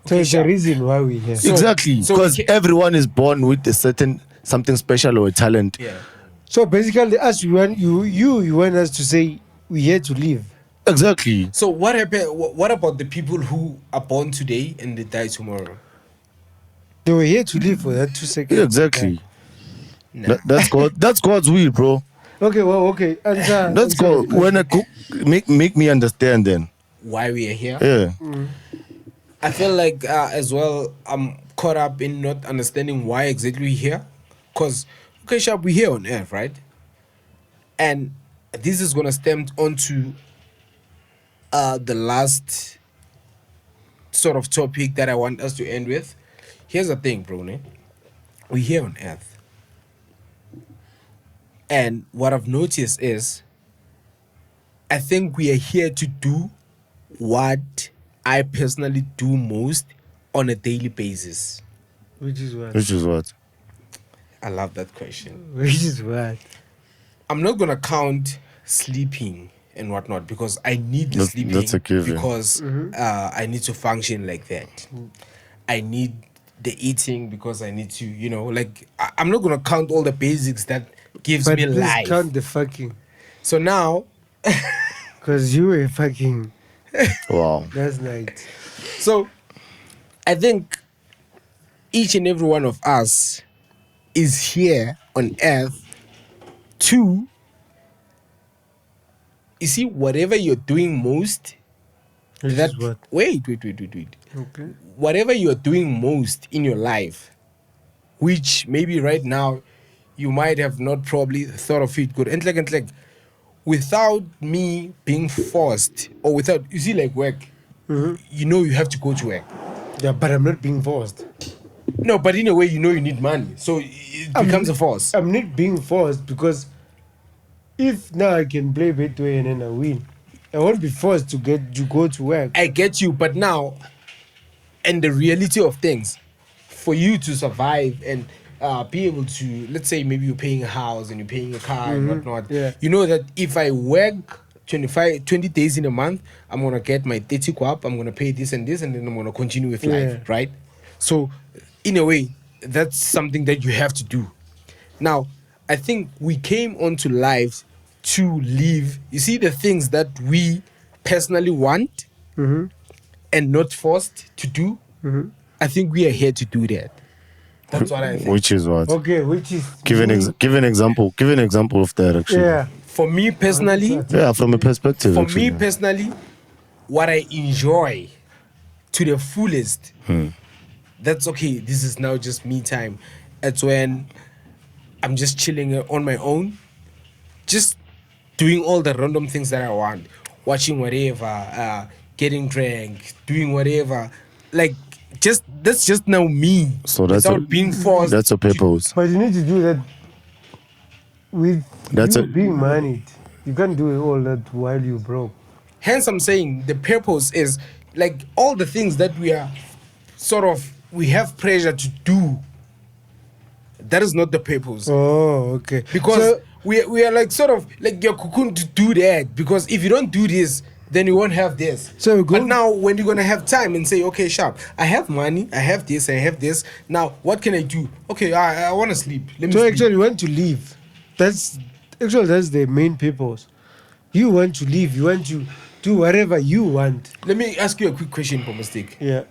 So it's the reason why we're here. Exactly, so because we ca- everyone is born with a certain something special or a talent. Yeah. So basically, us you want us to say we're here to live. Exactly. So what happened? What about the people who are born today and they die tomorrow? They were here to live for that 2 seconds. Yeah, exactly. Nah. That's God. That's God's will, bro. Okay, well, okay. Answer. That's God. When I cook, make me understand. Then, Why we are here? yeah. I feel like as well I'm caught up in not understanding why exactly we're here. Because, okay, Sharp, we're here on earth, right? And this is going to stem onto the last sort of topic that I want us to end with. Here's the thing, Brune. We're here on earth. And what I've noticed is I think we are here to do what I personally do most on a daily basis. Which is what? Which is what? I love that question. Which is what? I'm not gonna count sleeping and whatnot because I need the That's- sleeping that's a given. because I need to function like that. I need the eating because I need to, like I'm not gonna count all the basics that gives But me please life. count the fucking. So now, Because you were fucking Wow. last night. so I think each and every one of us is here on earth to, you see, whatever you're doing most, Which that is what? wait. Okay. Whatever you're doing most in your life, which maybe right now you might have not probably thought of it good. And like without me being forced or without, you see, like work, you have to go to work. Yeah, but I'm not being forced. No, but in a way, you need money. So it becomes a force. I'm not being forced because if now I can play Betway and then I win, I won't be forced to go to work. I get you, but now, and the reality of things, for you to survive and be able to, let's say maybe you're paying a house and you're paying a car and whatnot, Yeah. you know that if I work 20 days in a month, I'm going to get my 30 kwap, I'm going to pay this, and then I'm going to continue with life, Yeah. right? So, in a way, that's something that you have to do. Now, I think we came onto life to live, you see, the things that we personally want and not forced to do. I think we are here to do that. That's what I think. Which is what? Okay, which is Give an example. Give an example of that. Actually. Yeah. For me personally, Yeah, from a perspective. for actually. me personally, what I enjoy to the fullest, that's okay. This is now just me time. It's when I'm just chilling on my own, just doing all the random things that I want, watching whatever, getting drank, doing whatever, like that's just now me. So that's without being forced. That's your purpose. But you need to do that with being managed. You can't do all that while you broke. Hence, I'm saying the purpose is like all the things that we are we have pressure to do. That is not the purpose. Oh, okay. Because we are like you're cocooned to do that. Because if you don't do this, then you won't have this. But now when you're gonna have time and say, okay, sharp, I have money, I have this. Now what can I do? Okay, I want to sleep. Let me sleep. Actually you want to leave. That's the main purpose. You want to leave. You want to do whatever you want. Let me ask you a quick question, for mistake. Yeah.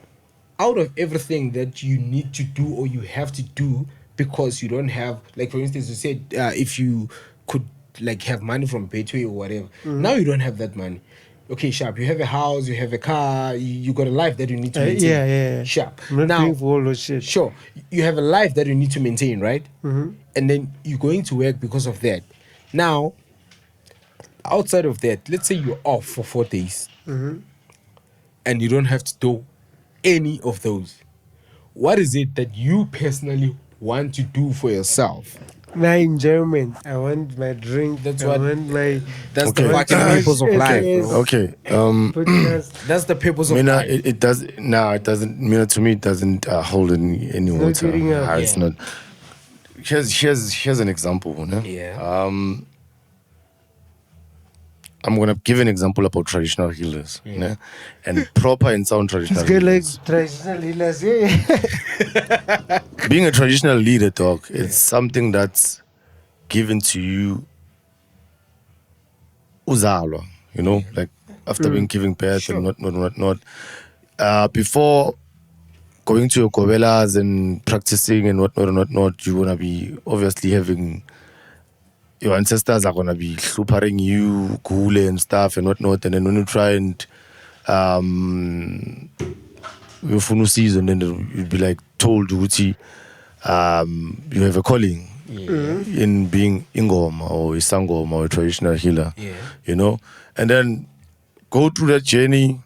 Out of everything that you need to do or you have to do because you don't have, like for instance, you said if you could like have money from Betway or whatever. Now you don't have that money. Okay, sharp. You have a house, you have a car, you got a life that you need to maintain. Yeah. Sharp. I'm not now, paying for all those shit. Sure. You have a life that you need to maintain, right? Mm-hmm. And then you're going to work because of that. Now, outside of that, let's say you're off for 4 days and you don't have to do any of those. What is it that you personally want to do for yourself? My enjoyment. I want my drink. That's I what- want my. That's Okay. the fucking purpose of life, bro. Okay. That's the purpose of Mina, life. it does. No, it doesn't. Mina, to me, it doesn't hold any not water. getting up. It's not. Here's an example. No? Yeah. I'm gonna give an example about traditional healers, no? And proper and sound traditional. It's good like healers. traditional healers. Yeah. Being a traditional leader, dog, it's something that's given to you. Uzalwa, you know, like after being giving birth and not. Before going to your kobelas and practicing and whatnot, you wanna be obviously having. Your ancestors are gonna be supering you, cool and stuff and whatnot, and then when you try and your funu season, then you'd be like told Uchi, you have a calling in being ingoma or isangoma or a traditional healer. You know? And then go through that journey,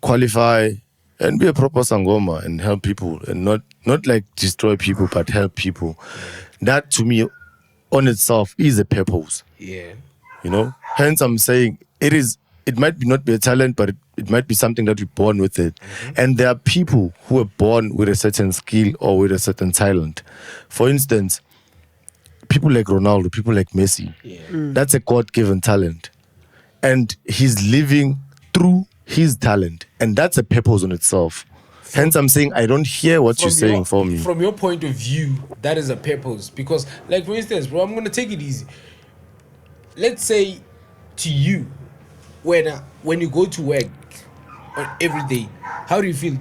qualify and be a proper sangoma and help people and not like destroy people but help people. That to me on itself is a purpose. Yeah. You know? Hence I'm saying it might not be a talent, but it might be something that you're born with it. And there are people who are born with a certain skill or with a certain talent. For instance, people like Ronaldo, people like Messi, that's a God-given talent. And he's living through his talent. And that's a purpose on itself. Hence, I'm saying I don't hear what you're saying for me. From your point of view, that is a purpose. Because, like, for instance, bro, I'm going to take it easy. Let's say to you, when you go to work every day, how do you feel?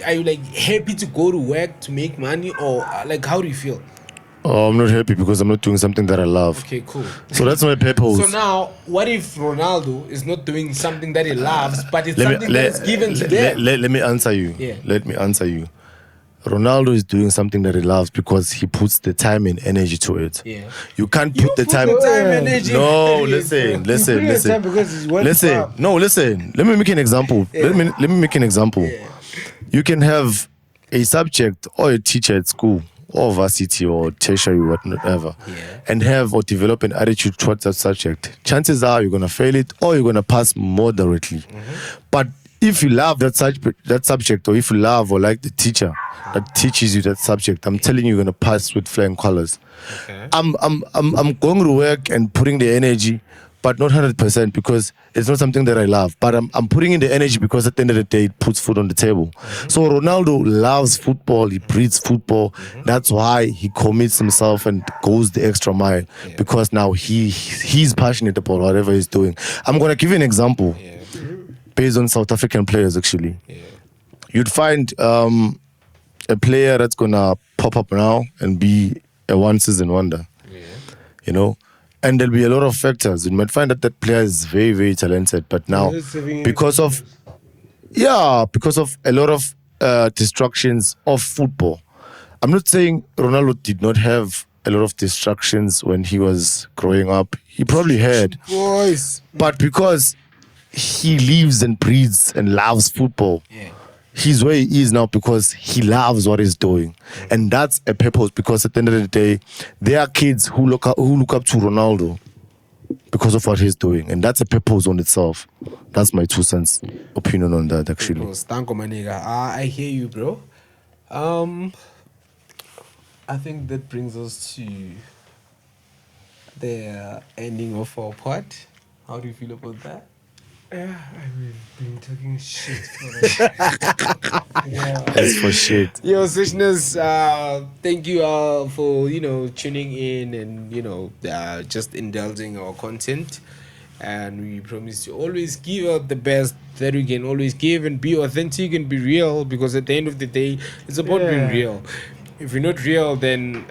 Are you, like, happy to go to work to make money? Or, like, how do you feel? Oh, I'm not happy because I'm not doing something that I love. Okay, cool. So that's my purpose. So now, what if Ronaldo is not doing something that he loves, but it's something that is given to them? Let me answer you. Yeah. Let me answer you. Ronaldo is doing something that he loves because he puts the time and energy to it. Yeah. You can't put the time. and energy. No, into it, listen. bro. Time because it's Listen. Let me make an example. Let me make an example. You can have a subject or a teacher at school or varsity or tertiary whatever, and have or develop an attitude towards that subject. Chances are you're gonna fail it or you're gonna pass moderately. But if you love that subject, or if you love or like the teacher that teaches you that subject, I'm telling you, you're gonna pass with flying colors. Okay. I'm going to work and putting the energy, but not 100% because it's not something that I love. But I'm putting in the energy because at the end of the day, it puts food on the table. So Ronaldo loves football. He breathes football. That's why he commits himself and goes the extra mile because now he's passionate about whatever he's doing. I'm going to give you an example based on South African players, actually. You'd find a player that's going to pop up now and be a one-season wonder. You know? And there'll be a lot of factors. You might find that player is very, very talented, but now because of a lot of distractions of football. I'm not saying Ronaldo did not have a lot of distractions when he was growing up. He probably had. Boys. But because he lives and breathes and loves football, he's where he is now because he loves what he's doing, and that's a purpose. Because at the end of the day, there are kids who look up to Ronaldo because of what he's doing, and that's a purpose on itself. That's my 2 cents opinion on that, actually. Stanko, my nigga. I hear you, bro. I think that brings us to the ending of our pod. How do you feel about that? Yeah, I've been talking shit for That's for shit. Yo, Sishness, thank you for, tuning in and, just indulging our content. And we promise to always give out the best that we can always give and be authentic and be real, because at the end of the day, it's about being real. If you're not real, then...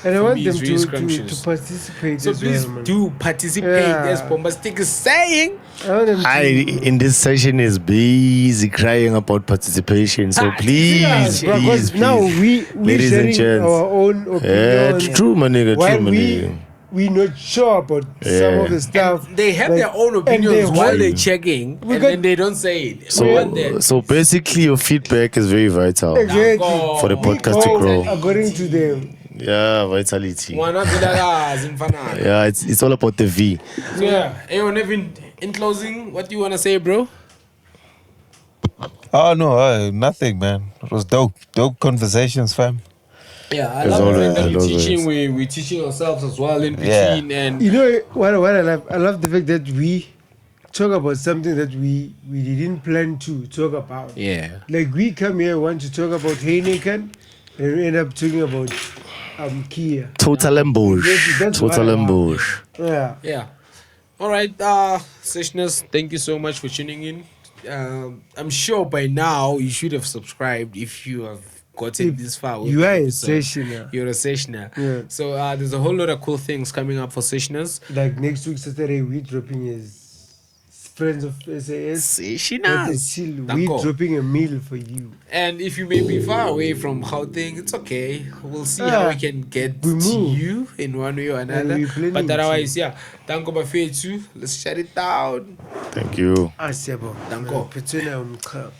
And I for want me, them it's really to scrumptious. participate. So as please well, man. do participate, as Bombastic is saying. I want them to, In this session is busy crying about participation. So please, because please, now please. we Ladies and sharing gents. our own opinions. Yeah, true, my nigga. While True, my nigga. we not sure about some of the stuff. And they have like- their own and opinions while hold- they're checking, and got- then they don't say it. We want that. So basically, your feedback is very vital Exactly. for the podcast to All grow. according to them. Yeah, vitality. Yeah, it's all about the V. Yeah. Anyone in closing, what do you want to say, bro? Oh no, nothing, man. It was dope. Dope conversations, fam. Yeah, I As love the always, fact that as we're always. teaching. We're teaching ourselves as well in Yeah. between, and You know what I love? I love the fact that we talk about something that we didn't plan to talk about. yeah. Like we come here want to talk about Heineken, and we end up talking about Kia. Total ambush. That's Total why- ambush. Yeah. Yeah. All right, sessioners, thank you so much for tuning in. I'm sure by now you should have subscribed if you have gotten If this far. with you the are a episode. sessioner. You're a sessioner. Yeah. So there's a whole lot of cool things coming up for sessioners. Like next week Saturday, we dropping his friends of SAS. That is Sessioners. chill. We Danko. dropping a meal for you. And if you may be far away from Gauteng, it's okay. We'll see how we can get We to move. you in one way or another. we're planning But to. otherwise, yeah. Danko Bafetu. Let's shut it down. Thank you. Asiabo. Danko. Petuna umcha.